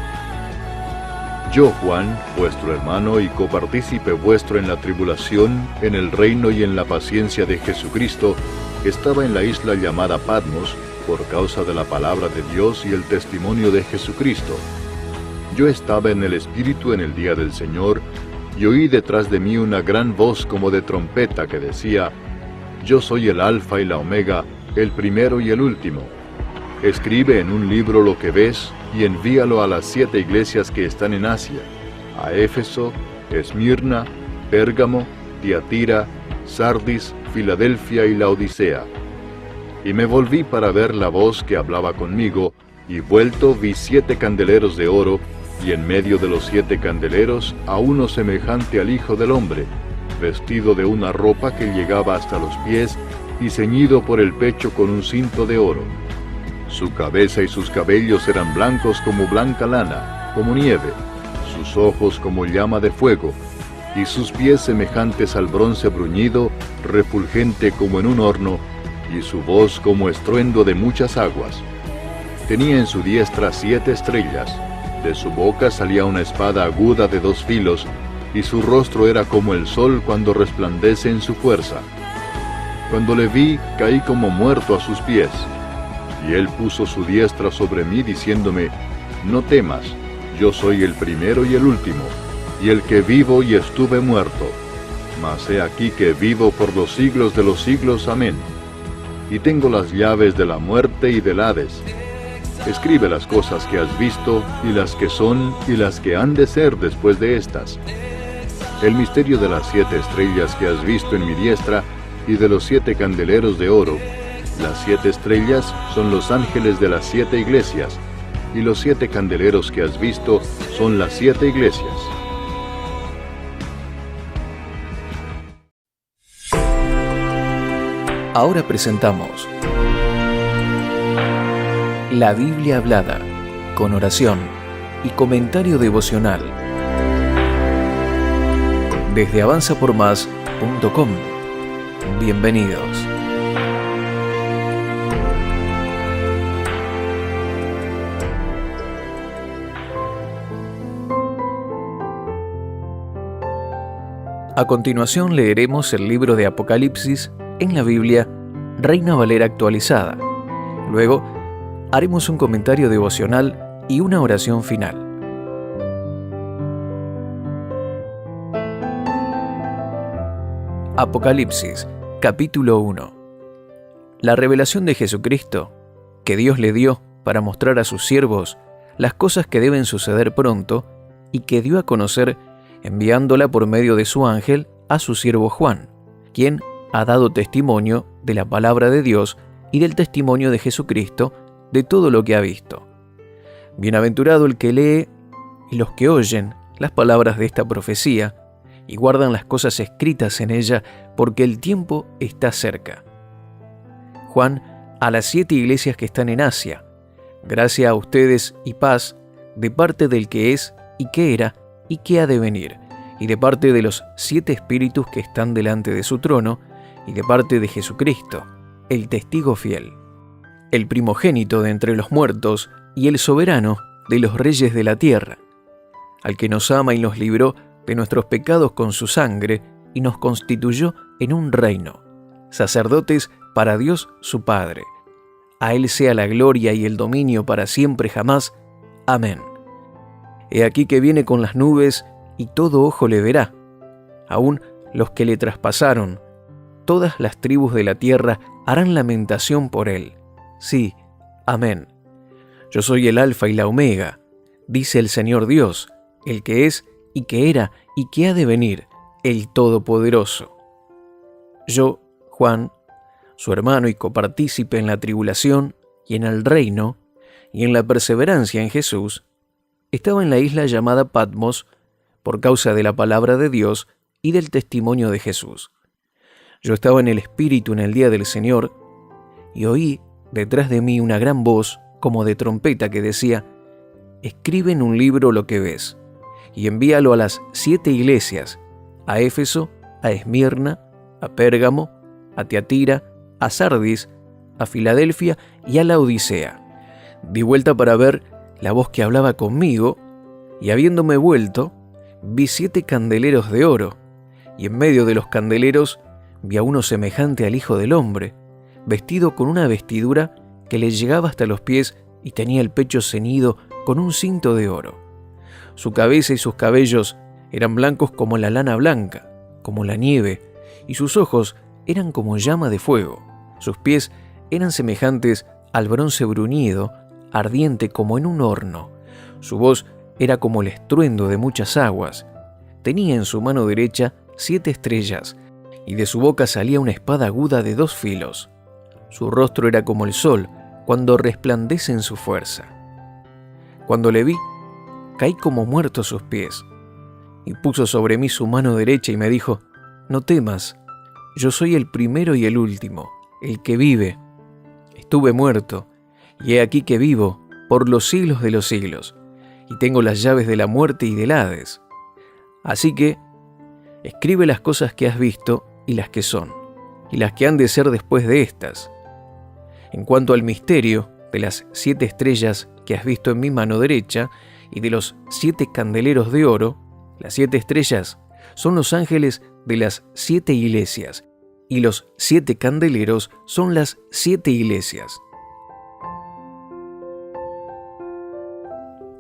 Yo, Juan, vuestro hermano y copartícipe vuestro en la tribulación, en el reino y en la paciencia de Jesucristo, estaba en la isla llamada Patmos, por causa de la palabra de Dios y el testimonio de Jesucristo. Yo estaba en el Espíritu en el día del Señor, y oí detrás de mí una gran voz como de trompeta que decía: Yo soy el Alfa y la Omega, el primero y el último. Escribe en un libro lo que ves, y envíalo a las 7 iglesias que están en Asia, a Éfeso, Esmirna, Pérgamo, Tiatira, Sardis, Filadelfia y Laodicea. Y me volví para ver la voz que hablaba conmigo, y vuelto vi 7 candeleros de oro, y en medio de los 7 candeleros a uno semejante al Hijo del Hombre, vestido de una ropa que llegaba hasta los pies, y ceñido por el pecho con un cinto de oro. Su cabeza y sus cabellos eran blancos como blanca lana, como nieve, sus ojos como llama de fuego, y sus pies semejantes al bronce bruñido, refulgente como en un horno, y su voz como estruendo de muchas aguas. Tenía en su diestra 7 estrellas, de su boca salía una espada aguda de 2 filos, y su rostro era como el sol cuando resplandece en su fuerza. Cuando le vi, caí como muerto a sus pies. Y él puso su diestra sobre mí, diciéndome: No temas, yo soy el primero y el último, y el que vivo y estuve muerto. Mas he aquí que vivo por los siglos de los siglos. Amén. Y tengo las llaves de la muerte y del Hades. Escribe las cosas que has visto, y las que son, y las que han de ser después de estas. El misterio de las 7 estrellas que has visto en mi diestra, y de los 7 candeleros de oro. Las 7 estrellas son los ángeles de las 7 iglesias, y los 7 candeleros que has visto son las 7 iglesias. Ahora presentamos la Biblia hablada, con oración y comentario devocional, desde avanzapormás.com. Bienvenidos. A continuación leeremos el libro de Apocalipsis en la Biblia Reina Valera actualizada. Luego haremos un comentario devocional y una oración final. Apocalipsis, capítulo 1. La revelación de Jesucristo, que Dios le dio para mostrar a sus siervos las cosas que deben suceder pronto y que dio a conocer enviándola por medio de su ángel a su siervo Juan, quien ha dado testimonio de la palabra de Dios y del testimonio de Jesucristo de todo lo que ha visto. Bienaventurado el que lee y los que oyen las palabras de esta profecía y guardan las cosas escritas en ella, porque el tiempo está cerca. Juan, a las 7 iglesias que están en Asia: gracia a ustedes y paz de parte del que es y que era y que ha de venir, y de parte de los 7 espíritus que están delante de su trono, y de parte de Jesucristo, el testigo fiel, el primogénito de entre los muertos y el soberano de los reyes de la tierra, al que nos ama y nos libró de nuestros pecados con su sangre y nos constituyó en un reino, sacerdotes para Dios su Padre. A Él sea la gloria y el dominio para siempre jamás. Amén. He aquí que viene con las nubes, y todo ojo le verá, aun los que le traspasaron. Todas las tribus de la tierra harán lamentación por él. Sí, amén. Yo soy el Alfa y la Omega, dice el Señor Dios, el que es y que era y que ha de venir, el Todopoderoso. Yo, Juan, su hermano y copartícipe en la tribulación y en el reino y en la perseverancia en Jesús, estaba en la isla llamada Patmos por causa de la palabra de Dios y del testimonio de Jesús. Yo estaba en el Espíritu en el día del Señor, y oí detrás de mí una gran voz como de trompeta que decía: escribe en un libro lo que ves, y envíalo a las 7 iglesias a Éfeso, a Esmirna, a Pérgamo, a Tiatira, a Sardis, a Filadelfia y a la Odisea. Di vuelta para ver la voz que hablaba conmigo, y habiéndome vuelto, vi 7 candeleros de oro, y en medio de los candeleros vi a uno semejante al Hijo del Hombre, vestido con una vestidura que le llegaba hasta los pies y tenía el pecho ceñido con un cinto de oro. Su cabeza y sus cabellos eran blancos como la lana blanca, como la nieve, y sus ojos eran como llama de fuego. Sus pies eran semejantes al bronce bruñido, ardiente como en un horno. Su voz era como el estruendo de muchas aguas. Tenía en su mano derecha 7 estrellas, y de su boca salía una espada aguda de 2 filos. Su rostro era como el sol cuando resplandece en su fuerza. Cuando le vi, caí como muerto a sus pies, y puso sobre mí su mano derecha y me dijo: «No temas, yo soy el primero y el último, el que vive. Estuve muerto, y he aquí que vivo por los siglos de los siglos, y tengo las llaves de la muerte y del Hades. Así que, escribe las cosas que has visto y las que son, y las que han de ser después de estas. En cuanto al misterio de las 7 estrellas que has visto en mi mano derecha y de los 7 candeleros de oro, las 7 estrellas son los ángeles de las 7 iglesias, y los 7 candeleros son las 7 iglesias».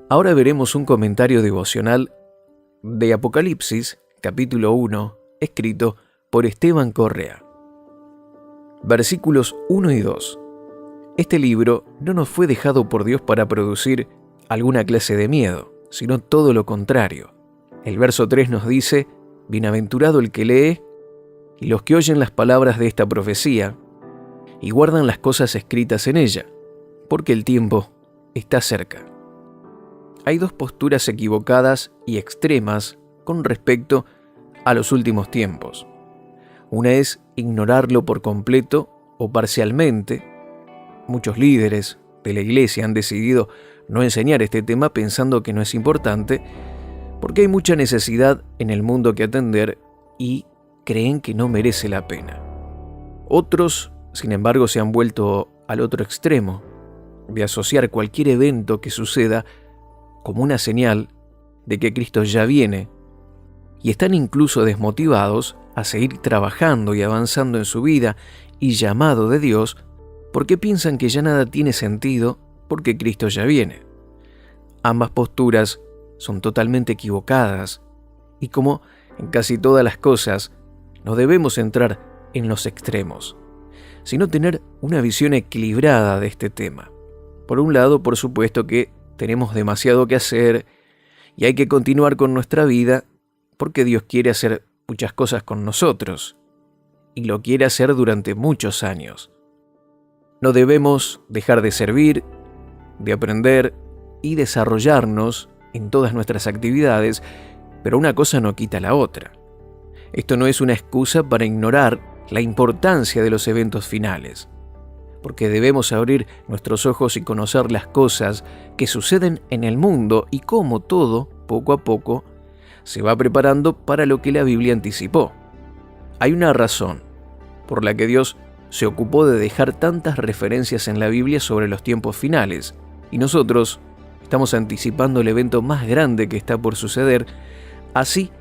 Ahora veremos un comentario devocional de Apocalipsis, capítulo 1, escrito por Esteban Correa. Versículos 1 y 2. Este libro no nos fue dejado por Dios para producir alguna clase de miedo, sino todo lo contrario. El verso 3 nos dice: «Bienaventurado el que lee y los que oyen las palabras de esta profecía y guardan las cosas escritas en ella, porque el tiempo está cerca». Hay 2 posturas equivocadas y extremas con respecto a los últimos tiempos. Una es ignorarlo por completo o parcialmente. Muchos líderes de la iglesia han decidido no enseñar este tema pensando que no es importante, porque hay mucha necesidad en el mundo que atender y creen que no merece la pena. Otros, sin embargo, se han vuelto al otro extremo, de asociar cualquier evento que suceda como una señal de que Cristo ya viene, y están incluso desmotivados a seguir trabajando y avanzando en su vida y llamado de Dios, porque piensan que ya nada tiene sentido porque Cristo ya viene. Ambas posturas son totalmente equivocadas, y como en casi todas las cosas, no debemos entrar en los extremos, sino tener una visión equilibrada de este tema. Por un lado, por supuesto que tenemos demasiado que hacer y hay que continuar con nuestra vida porque Dios quiere hacer muchas cosas con nosotros y lo quiere hacer durante muchos años. No debemos dejar de servir, de aprender y desarrollarnos en todas nuestras actividades, pero una cosa no quita la otra. Esto no es una excusa para ignorar la importancia de los eventos finales, porque debemos abrir nuestros ojos y conocer las cosas que suceden en el mundo y cómo todo, poco a poco, se va preparando para lo que la Biblia anticipó. Hay una razón por la que Dios se ocupó de dejar tantas referencias en la Biblia sobre los tiempos finales, y nosotros estamos anticipando el evento más grande que está por suceder, así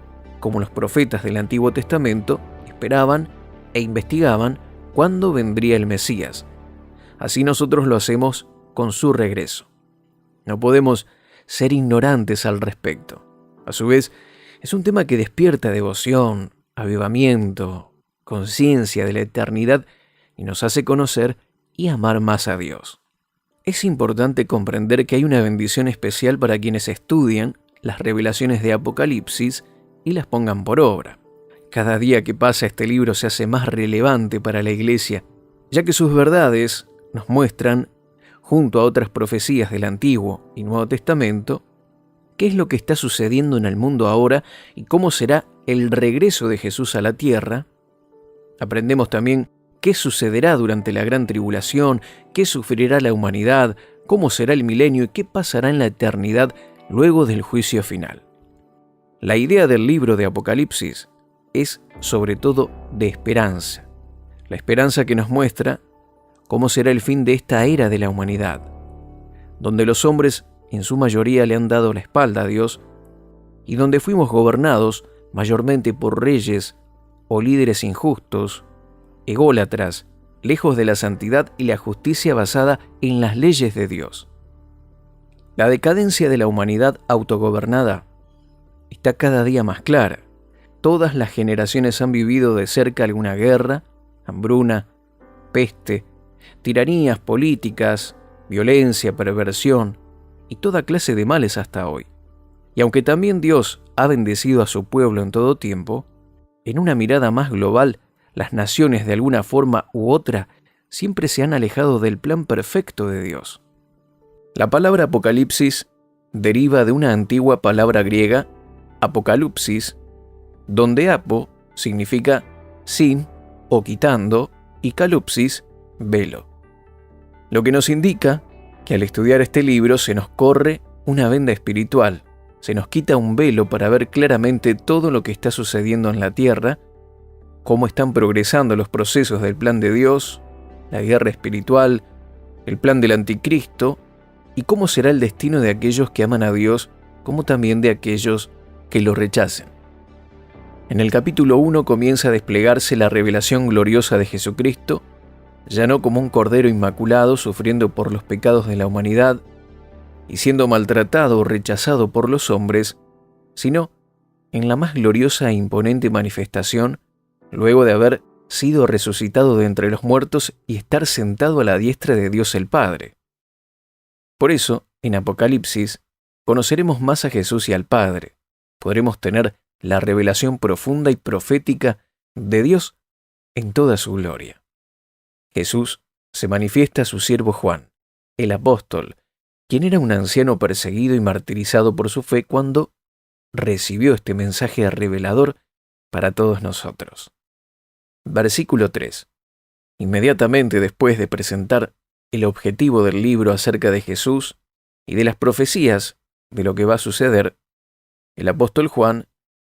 como los profetas del Antiguo Testamento esperaban e investigaban cuándo vendría el Mesías. Así nosotros lo hacemos con su regreso. No podemos ser ignorantes al respecto. A su vez, es un tema que despierta devoción, avivamiento, conciencia de la eternidad y nos hace conocer y amar más a Dios. Es importante comprender que hay una bendición especial para quienes estudian las revelaciones de Apocalipsis y las pongan por obra. Cada día que pasa este libro se hace más relevante para la Iglesia, ya que sus verdades nos muestran, junto a otras profecías del Antiguo y Nuevo Testamento, qué es lo que está sucediendo en el mundo ahora y cómo será el regreso de Jesús a la tierra. Aprendemos también qué sucederá durante la gran tribulación, qué sufrirá la humanidad, cómo será el milenio y qué pasará en la eternidad luego del juicio final. La idea del libro de Apocalipsis es sobre todo de esperanza. La esperanza que nos muestra cómo será el fin de esta era de la humanidad, donde los hombres en su mayoría le han dado la espalda a Dios y donde fuimos gobernados mayormente por reyes o líderes injustos, ególatras, lejos de la santidad y la justicia basada en las leyes de Dios. La decadencia de la humanidad autogobernada está cada día más clara. Todas las generaciones han vivido de cerca alguna guerra, hambruna, peste, tiranías políticas, violencia, perversión y toda clase de males hasta hoy. Y aunque también Dios ha bendecido a su pueblo en todo tiempo, en una mirada más global, las naciones de alguna forma u otra siempre se han alejado del plan perfecto de Dios. La palabra Apocalipsis deriva de una antigua palabra griega, apokalupsis, donde apo significa sin o quitando y kalupsis, velo. Lo que nos indica que al estudiar este libro se nos corre una venda espiritual, se nos quita un velo para ver claramente todo lo que está sucediendo en la tierra, cómo están progresando los procesos del plan de Dios, la guerra espiritual, el plan del anticristo y cómo será el destino de aquellos que aman a Dios como también de aquellos que lo rechacen. En el capítulo 1 comienza a desplegarse la revelación gloriosa de Jesucristo, ya no como un cordero inmaculado sufriendo por los pecados de la humanidad y siendo maltratado o rechazado por los hombres, sino en la más gloriosa e imponente manifestación luego de haber sido resucitado de entre los muertos y estar sentado a la diestra de Dios el Padre. Por eso, en Apocalipsis, conoceremos más a Jesús y al Padre. Podremos tener la revelación profunda y profética de Dios en toda su gloria. Jesús se manifiesta a su siervo Juan, el apóstol, quien era un anciano perseguido y martirizado por su fe cuando recibió este mensaje revelador para todos nosotros. Versículo 3. Inmediatamente después de presentar el objetivo del libro acerca de Jesús y de las profecías de lo que va a suceder, el apóstol Juan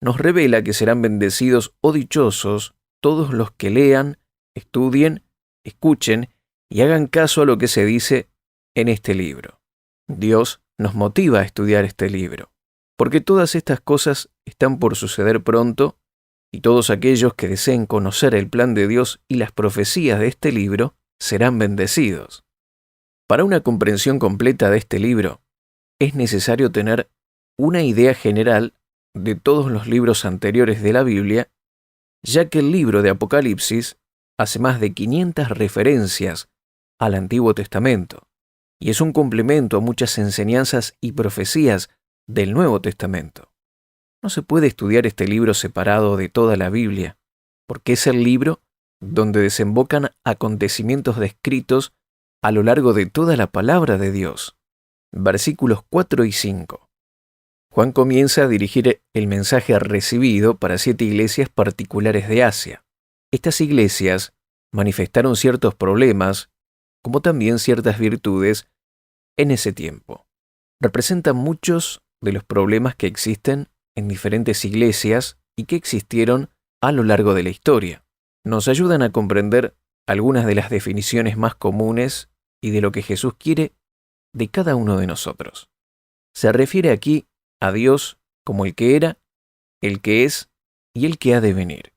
nos revela que serán bendecidos o dichosos todos los que lean, estudien, escuchen y hagan caso a lo que se dice en este libro. Dios nos motiva a estudiar este libro, porque todas estas cosas están por suceder pronto y todos aquellos que deseen conocer el plan de Dios y las profecías de este libro serán bendecidos. Para una comprensión completa de este libro, es necesario tener una idea general de todos los libros anteriores de la Biblia, ya que el libro de Apocalipsis hace más de 500 referencias al Antiguo Testamento, y es un complemento a muchas enseñanzas y profecías del Nuevo Testamento. No se puede estudiar este libro separado de toda la Biblia, porque es el libro donde desembocan acontecimientos descritos a lo largo de toda la palabra de Dios. Versículos 4 y 5. Juan comienza a dirigir el mensaje recibido para 7 iglesias particulares de Asia. Estas iglesias manifestaron ciertos problemas, como también ciertas virtudes, en ese tiempo. Representan muchos de los problemas que existen en diferentes iglesias y que existieron a lo largo de la historia. Nos ayudan a comprender algunas de las definiciones más comunes y de lo que Jesús quiere de cada uno de nosotros. Se refiere aquí a Dios como el que era, el que es y el que ha de venir.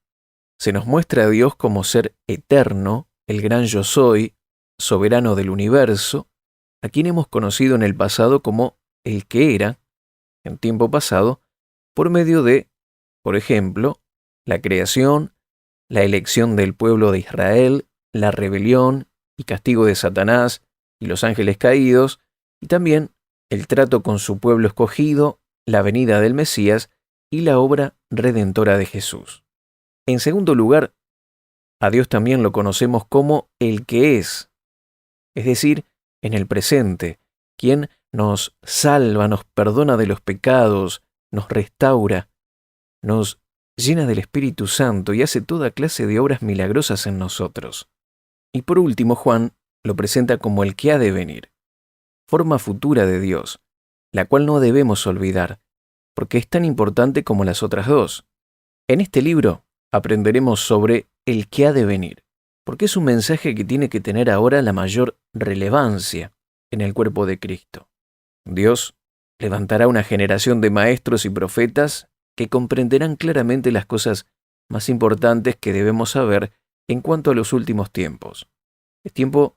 Se nos muestra a Dios como ser eterno, el gran yo soy, soberano del universo, a quien hemos conocido en el pasado como el que era, en tiempo pasado, por medio de, por ejemplo, la creación, la elección del pueblo de Israel, la rebelión y castigo de Satanás y los ángeles caídos, y también el trato con su pueblo escogido, la venida del Mesías y la obra redentora de Jesús. En segundo lugar, a Dios también lo conocemos como el que es decir, en el presente, quien nos salva, nos perdona de los pecados, nos restaura, nos llena del Espíritu Santo y hace toda clase de obras milagrosas en nosotros. Y por último, Juan lo presenta como el que ha de venir, forma futura de Dios, la cual no debemos olvidar, porque es tan importante como las otras dos. En este libro aprenderemos sobre el que ha de venir, porque es un mensaje que tiene que tener ahora la mayor relevancia en el cuerpo de Cristo. Dios levantará una generación de maestros y profetas que comprenderán claramente las cosas más importantes que debemos saber en cuanto a los últimos tiempos. Es tiempo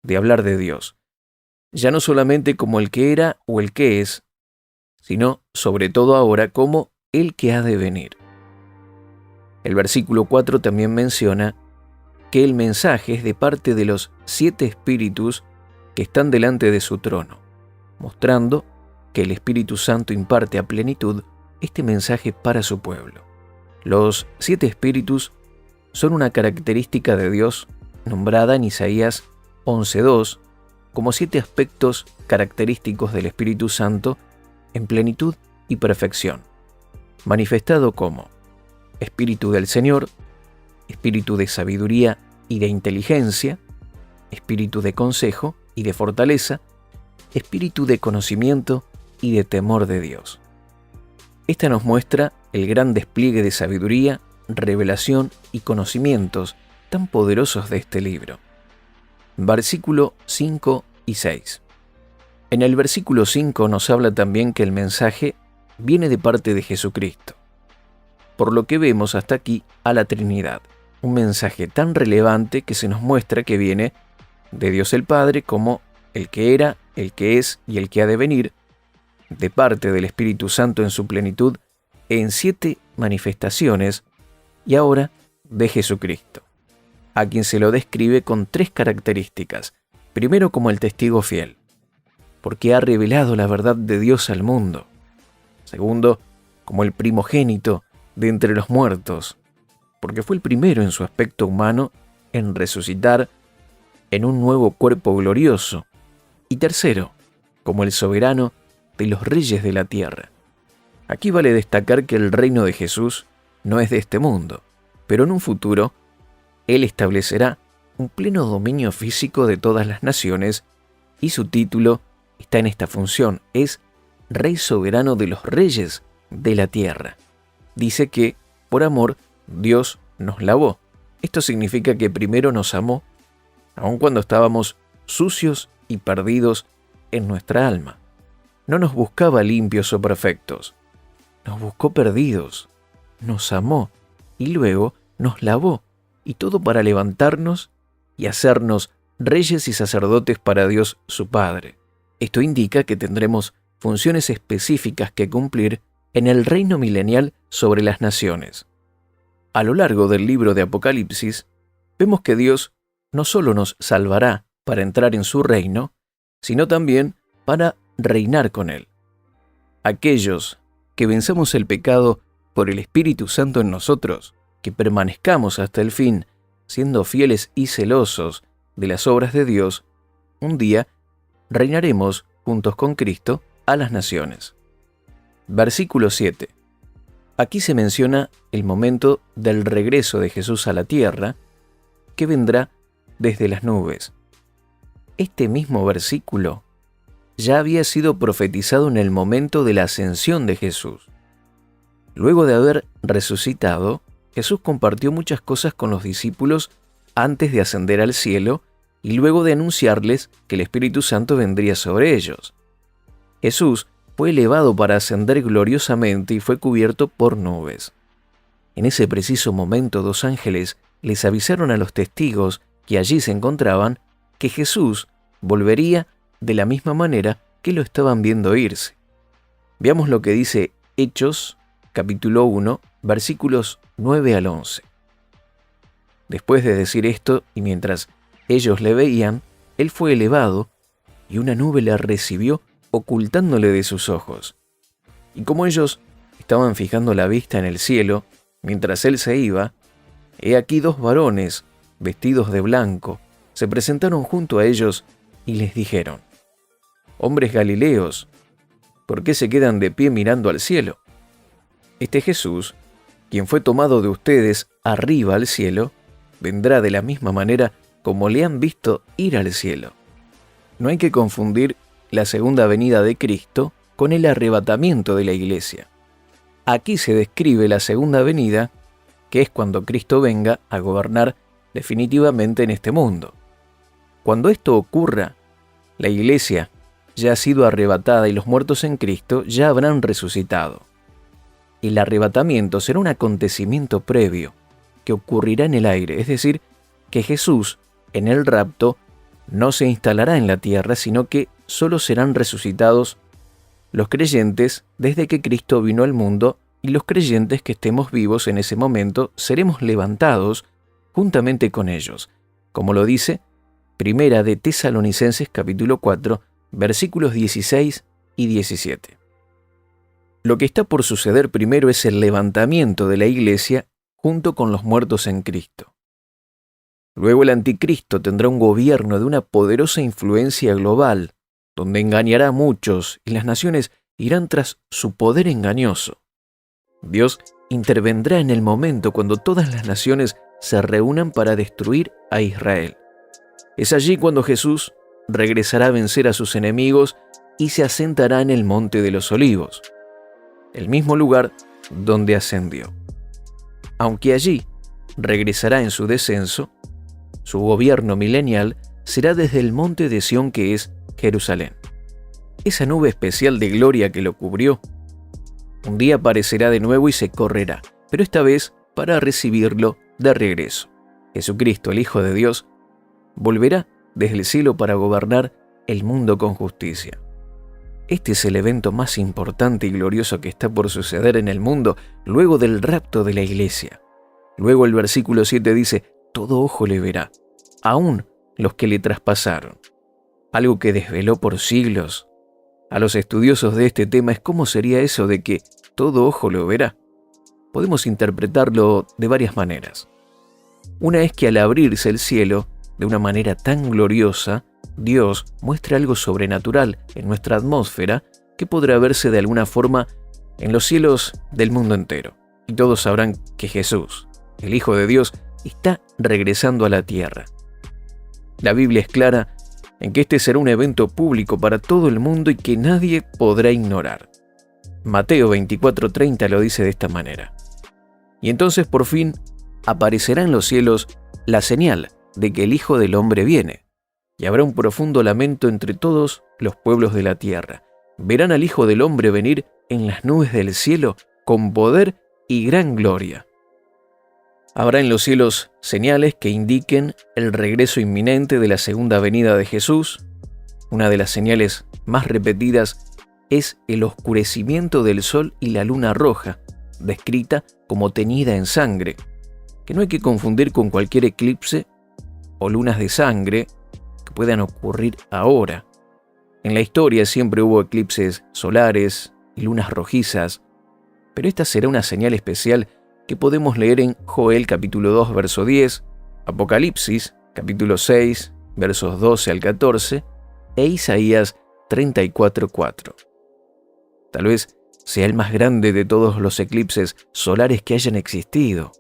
de hablar de Dios, ya no solamente como el que era o el que es, sino sobre todo ahora como el que ha de venir. El versículo 4 también menciona que el mensaje es de parte de los 7 espíritus que están delante de su trono, mostrando que el Espíritu Santo imparte a plenitud este mensaje para su pueblo. Los 7 espíritus son una característica de Dios nombrada en Isaías 11:2 como 7 aspectos característicos del Espíritu Santo en plenitud y perfección, manifestado como Espíritu del Señor, Espíritu de sabiduría y de inteligencia, Espíritu de consejo y de fortaleza, Espíritu de conocimiento y de temor de Dios. Esta nos muestra el gran despliegue de sabiduría, revelación y conocimientos tan poderosos de este libro. Versículo 5 y 6. En el versículo 5 nos habla también que el mensaje viene de parte de Jesucristo. Por lo que vemos hasta aquí a la Trinidad, un mensaje tan relevante que se nos muestra que viene de Dios el Padre como el que era, el que es y el que ha de venir, de parte del Espíritu Santo en su plenitud, en 7 manifestaciones, y ahora de Jesucristo, a quien se lo describe con 3 características. Primero, como el testigo fiel, porque ha revelado la verdad de Dios al mundo. Segundo, como el primogénito de entre los muertos, porque fue el primero en su aspecto humano en resucitar en un nuevo cuerpo glorioso. Y tercero, como el soberano de los reyes de la tierra. Aquí vale destacar que el reino de Jesús no es de este mundo, pero en un futuro Él establecerá un pleno dominio físico de todas las naciones y su título está en esta función, es Rey soberano de los reyes de la tierra. Dice que, por amor, Dios nos lavó. Esto significa que primero nos amó, aun cuando estábamos sucios y perdidos en nuestra alma. No nos buscaba limpios o perfectos, nos buscó perdidos, nos amó y luego nos lavó, y todo para levantarnos y hacernos reyes y sacerdotes para Dios su Padre. Esto indica que tendremos funciones específicas que cumplir en el reino milenial sobre las naciones. A lo largo del libro de Apocalipsis, vemos que Dios no solo nos salvará para entrar en su reino, sino también para reinar con Él. Aquellos que venzamos el pecado por el Espíritu Santo en nosotros, que permanezcamos hasta el fin, siendo fieles y celosos de las obras de Dios, un día reinaremos juntos con Cristo a las naciones. Versículo 7. Aquí se menciona el momento del regreso de Jesús a la tierra, que vendrá desde las nubes. Este mismo versículo ya había sido profetizado en el momento de la ascensión de Jesús. Luego de haber resucitado, Jesús compartió muchas cosas con los discípulos antes de ascender al cielo y luego de anunciarles que el Espíritu Santo vendría sobre ellos. Jesús fue elevado para ascender gloriosamente y fue cubierto por nubes. En ese preciso momento, 2 ángeles les avisaron a los testigos que allí se encontraban que Jesús volvería de la misma manera que lo estaban viendo irse. Veamos lo que dice Hechos, capítulo 1, versículos 9 al 11. Después de decir esto, y mientras ellos le veían, él fue elevado, y una nube le recibió, ocultándole de sus ojos. Y como ellos estaban fijando la vista en el cielo, mientras él se iba, he aquí 2 varones, vestidos de blanco, se presentaron junto a ellos y les dijeron: «Hombres galileos, ¿por qué se quedan de pie mirando al cielo? Este Jesús, quien fue tomado de ustedes arriba al cielo, vendrá de la misma manera como le han visto ir al cielo». No hay que confundir la segunda venida de Cristo con el arrebatamiento de la iglesia. Aquí se describe la segunda venida que es cuando Cristo venga a gobernar definitivamente en este mundo. Cuando esto ocurra, la Iglesia ya ha sido arrebatada y los muertos en Cristo ya habrán resucitado. El arrebatamiento será un acontecimiento previo que ocurrirá en el aire, es decir, que Jesús, en el rapto, no se instalará en la tierra, sino que solo serán resucitados los creyentes desde que Cristo vino al mundo, y los creyentes que estemos vivos en ese momento seremos levantados juntamente con ellos, como lo dice Primera de Tesalonicenses capítulo 4, versículos 16 y 17. Lo que está por suceder primero es el levantamiento de la Iglesia junto con los muertos en Cristo. Luego el anticristo tendrá un gobierno de una poderosa influencia global, donde engañará a muchos y las naciones irán tras su poder engañoso. Dios intervendrá en el momento cuando todas las naciones se reúnan para destruir a Israel. Es allí cuando Jesús regresará a vencer a sus enemigos y se asentará en el Monte de los Olivos, el mismo lugar donde ascendió. Aunque allí regresará en su descenso, su gobierno milenial será desde el monte de Sión, que es Jerusalén. Esa nube especial de gloria que lo cubrió, un día aparecerá de nuevo y se correrá, pero esta vez para recibirlo de regreso. Jesucristo, el Hijo de Dios, volverá desde el cielo para gobernar el mundo con justicia. Este es el evento más importante y glorioso que está por suceder en el mundo luego del rapto de la Iglesia. Luego el versículo 7 dice: todo ojo le verá, aún los que le traspasaron. Algo que desveló por siglos a los estudiosos de este tema es cómo sería eso de que todo ojo lo verá. Podemos interpretarlo de varias maneras. Una es que al abrirse el cielo de una manera tan gloriosa, Dios muestra algo sobrenatural en nuestra atmósfera que podrá verse de alguna forma en los cielos del mundo entero. Y todos sabrán que Jesús, el Hijo de Dios, está regresando a la tierra. La Biblia es clara en que este será un evento público para todo el mundo y que nadie podrá ignorar. Mateo 24:30 lo dice de esta manera: y entonces por fin aparecerá en los cielos la señal de que el Hijo del Hombre viene, y habrá un profundo lamento entre todos los pueblos de la tierra. Verán al Hijo del Hombre venir en las nubes del cielo con poder y gran gloria. Habrá en los cielos señales que indiquen el regreso inminente de la segunda venida de Jesús. Una de las señales más repetidas es el oscurecimiento del sol y la luna roja, descrita como teñida en sangre, que no hay que confundir con cualquier eclipse o lunas de sangre que puedan ocurrir ahora. En la historia siempre hubo eclipses solares y lunas rojizas, pero esta será una señal especial que podemos leer en Joel capítulo 2, verso 10, Apocalipsis capítulo 6, versos 12 al 14, e Isaías 34:4. Tal vez sea el más grande de todos los eclipses solares que hayan existido,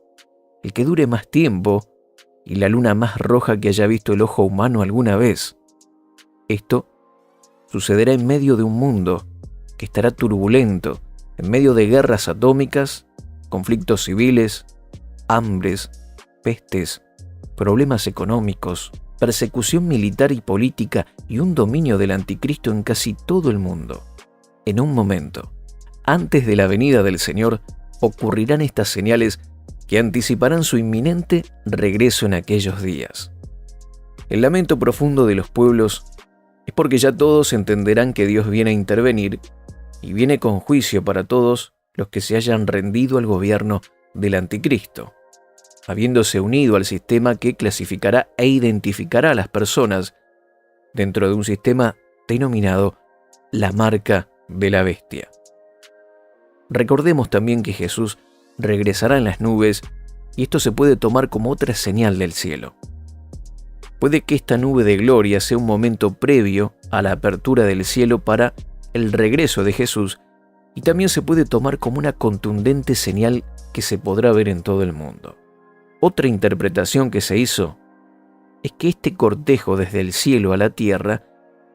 el que dure más tiempo y la luna más roja que haya visto el ojo humano alguna vez. Esto sucederá en medio de un mundo que estará turbulento, en medio de guerras atómicas, conflictos civiles, hambres, pestes, problemas económicos, persecución militar y política y un dominio del anticristo en casi todo el mundo. En un momento, antes de la venida del Señor, ocurrirán estas señales que anticiparán su inminente regreso en aquellos días. El lamento profundo de los pueblos es porque ya todos entenderán que Dios viene a intervenir y viene con juicio para todos los que se hayan rendido al gobierno del anticristo, habiéndose unido al sistema que clasificará e identificará a las personas dentro de un sistema denominado la marca de la bestia. Recordemos también que Jesús regresará en las nubes y esto se puede tomar como otra señal del cielo. Puede que esta nube de gloria sea un momento previo a la apertura del cielo para el regreso de Jesús, y también se puede tomar como una contundente señal que se podrá ver en todo el mundo. Otra interpretación que se hizo es que este cortejo desde el cielo a la tierra,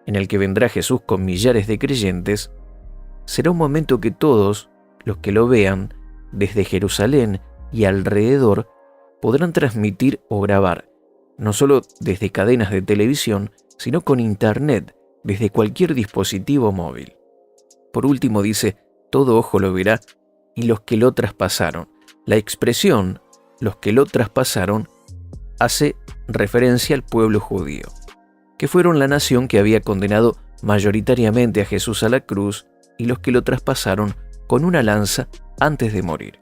en el que vendrá Jesús con millares de creyentes, será un momento que todos los que lo vean desde Jerusalén y alrededor podrán transmitir o grabar, no solo desde cadenas de televisión, sino con Internet, desde cualquier dispositivo móvil. Por último dice, todo ojo lo verá y los que lo traspasaron. La expresión, los que lo traspasaron, hace referencia al pueblo judío, que fueron la nación que había condenado mayoritariamente a Jesús a la cruz y los que lo traspasaron con una lanza antes de morir.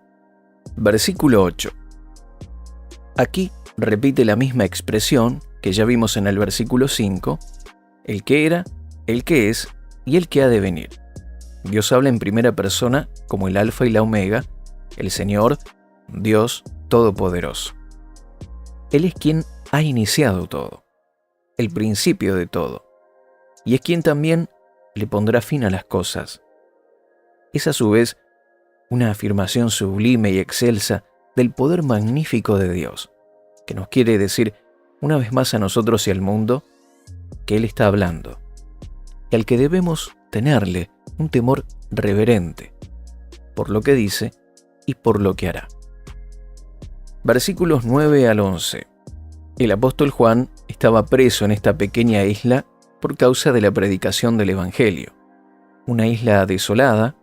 Versículo 8. Aquí repite la misma expresión que ya vimos en el versículo 5, el que era, el que es y el que ha de venir. Dios habla en primera persona como el Alfa y la Omega, el Señor, Dios Todopoderoso. Él es quien ha iniciado todo, el principio de todo, y es quien también le pondrá fin a las cosas. Es a su vez una afirmación sublime y excelsa del poder magnífico de Dios, que nos quiere decir una vez más a nosotros y al mundo que Él está hablando, y al que debemos tenerle un temor reverente por lo que dice y por lo que hará. Versículos 9 al 11. El apóstol Juan estaba preso en esta pequeña isla por causa de la predicación del Evangelio, una isla desolada,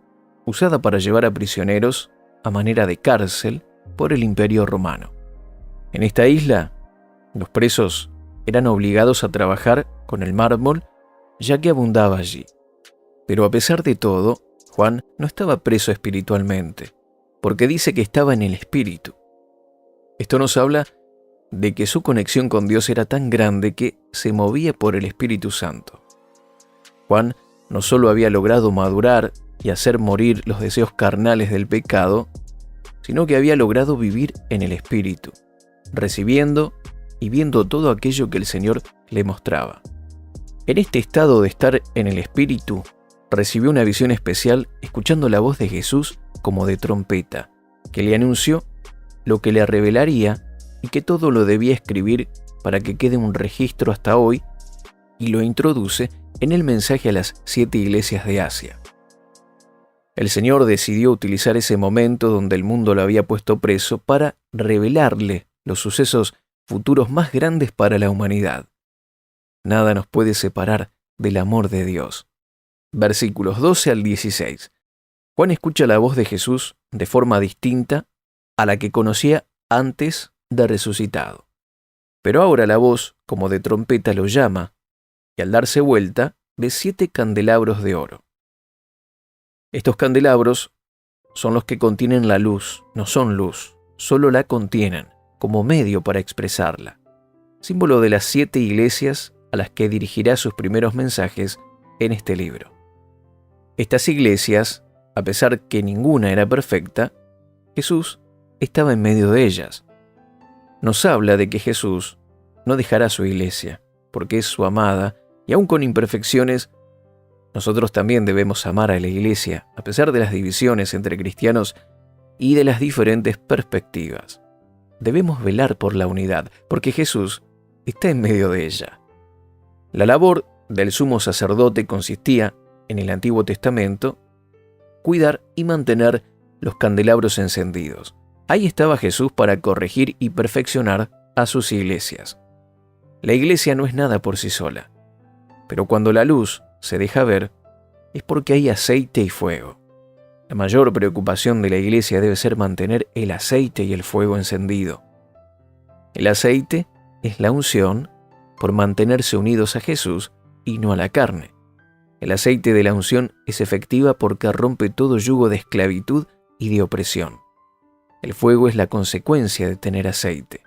usada para llevar a prisioneros a manera de cárcel por el Imperio Romano. En esta isla, los presos eran obligados a trabajar con el mármol, ya que abundaba allí. Pero a pesar de todo, Juan no estaba preso espiritualmente, porque dice que estaba en el Espíritu. Esto nos habla de que su conexión con Dios era tan grande que se movía por el Espíritu Santo. Juan no solo había logrado madurar y hacer morir los deseos carnales del pecado, sino que había logrado vivir en el Espíritu, recibiendo y viendo todo aquello que el Señor le mostraba. En este estado de estar en el Espíritu, recibió una visión especial escuchando la voz de Jesús como de trompeta, que le anunció lo que le revelaría y que todo lo debía escribir para que quede un registro hasta hoy, y lo introduce en el mensaje a las 7 iglesias de Asia. El Señor decidió utilizar ese momento donde el mundo lo había puesto preso para revelarle los sucesos futuros más grandes para la humanidad. Nada nos puede separar del amor de Dios. Versículos 12 al 16. Juan escucha la voz de Jesús de forma distinta a la que conocía antes de resucitado. Pero ahora la voz, como de trompeta, lo llama, y al darse vuelta, ve 7 candelabros de oro. Estos candelabros son los que contienen la luz, no son luz, solo la contienen, como medio para expresarla, símbolo de las 7 iglesias a las que dirigirá sus primeros mensajes en este libro. Estas iglesias, a pesar que ninguna era perfecta, Jesús estaba en medio de ellas. Nos habla de que Jesús no dejará su iglesia, porque es su amada, y aun con imperfecciones, nosotros también debemos amar a la iglesia, a pesar de las divisiones entre cristianos y de las diferentes perspectivas. Debemos velar por la unidad, porque Jesús está en medio de ella. La labor del sumo sacerdote consistía, en el Antiguo Testamento, cuidar y mantener los candelabros encendidos. Ahí estaba Jesús para corregir y perfeccionar a sus iglesias. La iglesia no es nada por sí sola, pero cuando la luz se deja ver, es porque hay aceite y fuego. La mayor preocupación de la iglesia debe ser mantener el aceite y el fuego encendido. El aceite es la unción por mantenerse unidos a Jesús y no a la carne. El aceite de la unción es efectiva porque rompe todo yugo de esclavitud y de opresión. El fuego es la consecuencia de tener aceite.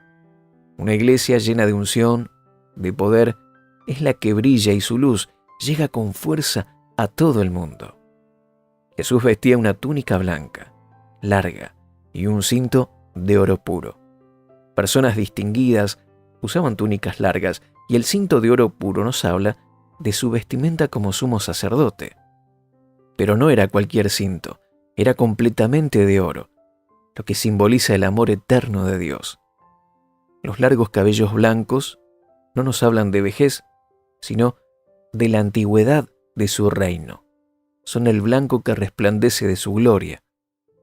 Una iglesia llena de unción, de poder, es la que brilla y su luz llega con fuerza a todo el mundo. Jesús vestía una túnica blanca, larga, y un cinto de oro puro. Personas distinguidas usaban túnicas largas, y el cinto de oro puro nos habla de su vestimenta como sumo sacerdote. Pero no era cualquier cinto, era completamente de oro, lo que simboliza el amor eterno de Dios. Los largos cabellos blancos no nos hablan de vejez, sino de la antigüedad de su reino. Son el blanco que resplandece de su gloria.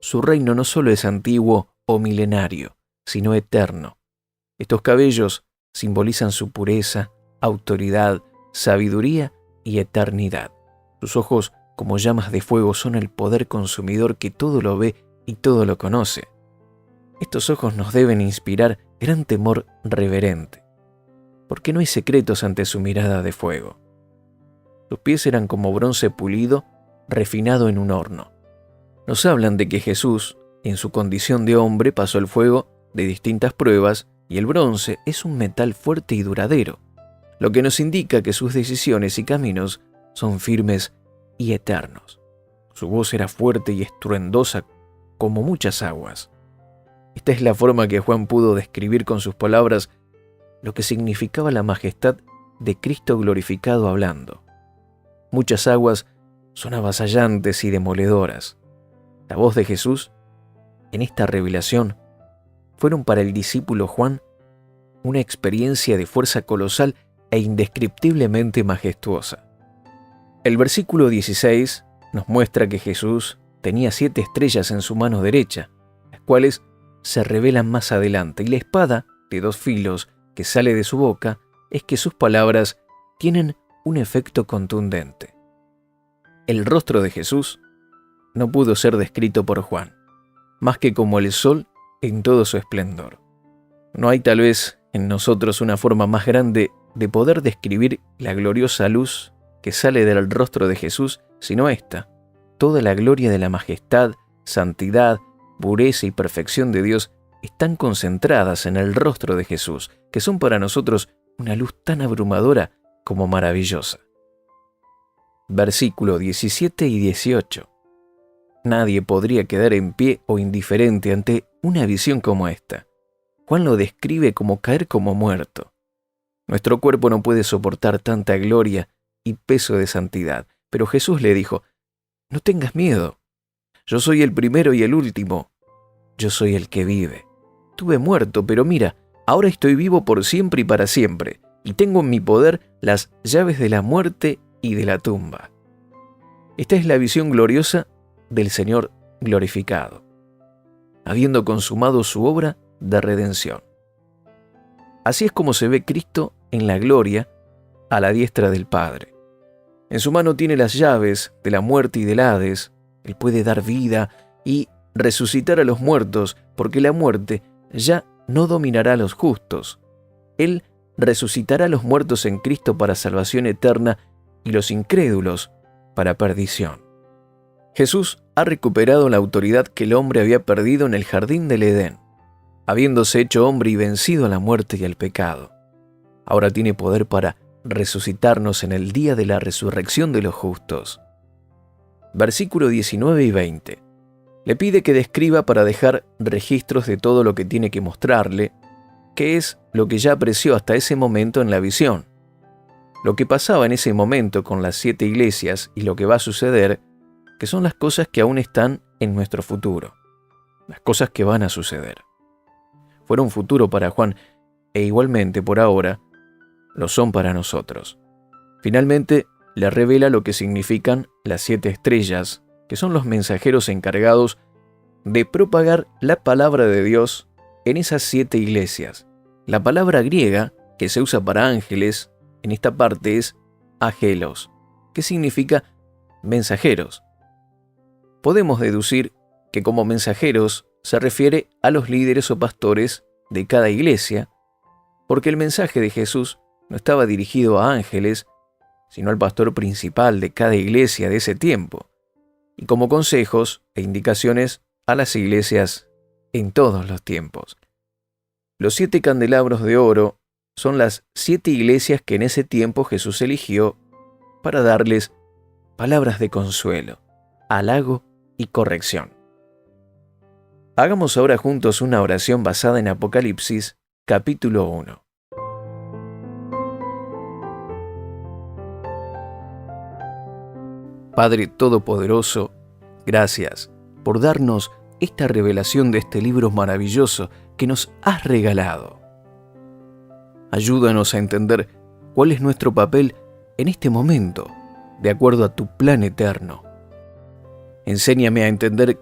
Su reino no solo es antiguo o milenario, sino eterno. Estos cabellos simbolizan su pureza, autoridad, sabiduría y eternidad. Sus ojos, como llamas de fuego, son el poder consumidor que todo lo ve y todo lo conoce. Estos ojos nos deben inspirar gran temor reverente, porque no hay secretos ante su mirada de fuego. Sus pies eran como bronce pulido, refinado en un horno. Nos hablan de que Jesús, en su condición de hombre, pasó el fuego de distintas pruebas y el bronce es un metal fuerte y duradero, lo que nos indica que sus decisiones y caminos son firmes y eternos. Su voz era fuerte y estruendosa como muchas aguas. Esta es la forma que Juan pudo describir con sus palabras lo que significaba la majestad de Cristo glorificado hablando. Muchas aguas son avasallantes y demoledoras. La voz de Jesús, en esta revelación, fueron para el discípulo Juan una experiencia de fuerza colosal e indescriptiblemente majestuosa. El versículo 16 nos muestra que Jesús tenía 7 estrellas en su mano derecha, las cuales se revelan más adelante, y la espada de 2 filos que sale de su boca es que sus palabras tienen un efecto contundente. El rostro de Jesús no pudo ser descrito por Juan, más que como el sol en todo su esplendor. No hay tal vez en nosotros una forma más grande de poder describir la gloriosa luz que sale del rostro de Jesús, sino esta: toda la gloria de la majestad, santidad, pureza y perfección de Dios están concentradas en el rostro de Jesús, que son para nosotros una luz tan abrumadora como maravillosa. Versículo 17 y 18. Nadie podría quedar en pie o indiferente ante una visión como esta. Juan lo describe como caer como muerto. Nuestro cuerpo no puede soportar tanta gloria y peso de santidad, pero Jesús le dijo: no tengas miedo. Yo soy el primero y el último. Yo soy el que vive. Estuve muerto, pero mira, ahora estoy vivo por siempre y para siempre, y tengo en mi poder las llaves de la muerte y de la tumba. Esta es la visión gloriosa del Señor glorificado, habiendo consumado su obra de redención. Así es como se ve Cristo en la gloria a la diestra del Padre. En su mano tiene las llaves de la muerte y del Hades. Él puede dar vida y resucitar a los muertos, porque la muerte ya no dominará a los justos. Él resucitará a los muertos en Cristo para salvación eterna y los incrédulos para perdición. Jesús ha recuperado la autoridad que el hombre había perdido en el jardín del Edén, habiéndose hecho hombre y vencido a la muerte y al pecado. Ahora tiene poder para resucitarnos en el día de la resurrección de los justos. Versículo 19 y 20. Le pide que describa para dejar registros de todo lo que tiene que mostrarle, que es lo que ya apreció hasta ese momento en la visión. Lo que pasaba en ese momento con las 7 iglesias y lo que va a suceder, que son las cosas que aún están en nuestro futuro, las cosas que van a suceder. Fueron futuro para Juan e igualmente por ahora lo son para nosotros. Finalmente le revela lo que significan las 7 estrellas, que son los mensajeros encargados de propagar la palabra de Dios en esas 7 iglesias. La palabra griega que se usa para ángeles en esta parte es agelos, que significa mensajeros. Podemos deducir que como mensajeros se refiere a los líderes o pastores de cada iglesia, porque el mensaje de Jesús no estaba dirigido a ángeles, sino al pastor principal de cada iglesia de ese tiempo, y como consejos e indicaciones a las iglesias en todos los tiempos. Los 7 candelabros de oro son las 7 iglesias que en ese tiempo Jesús eligió para darles palabras de consuelo, halago y corrección. Hagamos ahora juntos una oración basada en Apocalipsis, capítulo 1. Padre Todopoderoso, gracias por darnos esta revelación de este libro maravilloso que nos has regalado. Ayúdanos a entender cuál es nuestro papel en este momento, de acuerdo a tu plan eterno. Enséñame a entender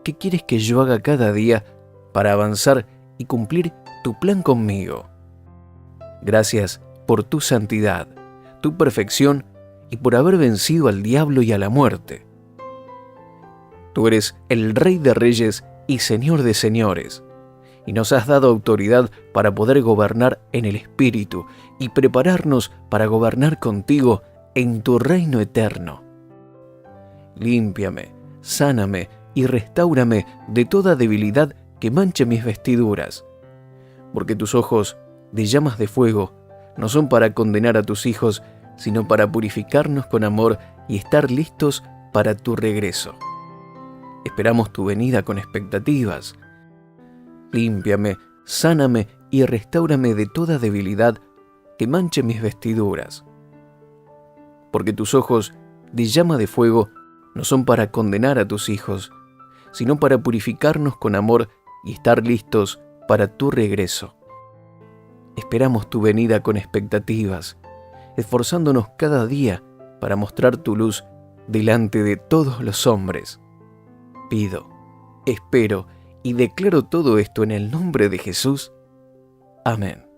qué quieres que yo haga cada día para avanzar y cumplir tu plan conmigo. Gracias por tu santidad, tu perfección y por haber vencido al diablo y a la muerte. Tú eres el Rey de Reyes y Señor de Señores, y nos has dado autoridad para poder gobernar en el Espíritu y prepararnos para gobernar contigo en tu reino eterno. Límpiame, sáname y restáurame de toda debilidad que manche mis vestiduras, porque tus ojos de llamas de fuego no son para condenar a tus hijos, sino para purificarnos con amor y estar listos para tu regreso. Esperamos tu venida con expectativas. Límpiame, sáname y restáurame de toda debilidad que manche mis vestiduras, porque tus ojos de llama de fuego no son para condenar a tus hijos, sino para purificarnos con amor y estar listos para tu regreso. Esperamos tu venida con expectativas, esforzándonos cada día para mostrar tu luz delante de todos los hombres. Pido, espero y declaro todo esto en el nombre de Jesús. Amén.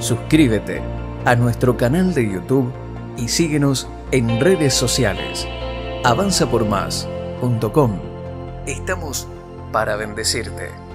Suscríbete a nuestro canal de YouTube y síguenos en redes sociales. avanzapormás.com. Estamos para bendecirte.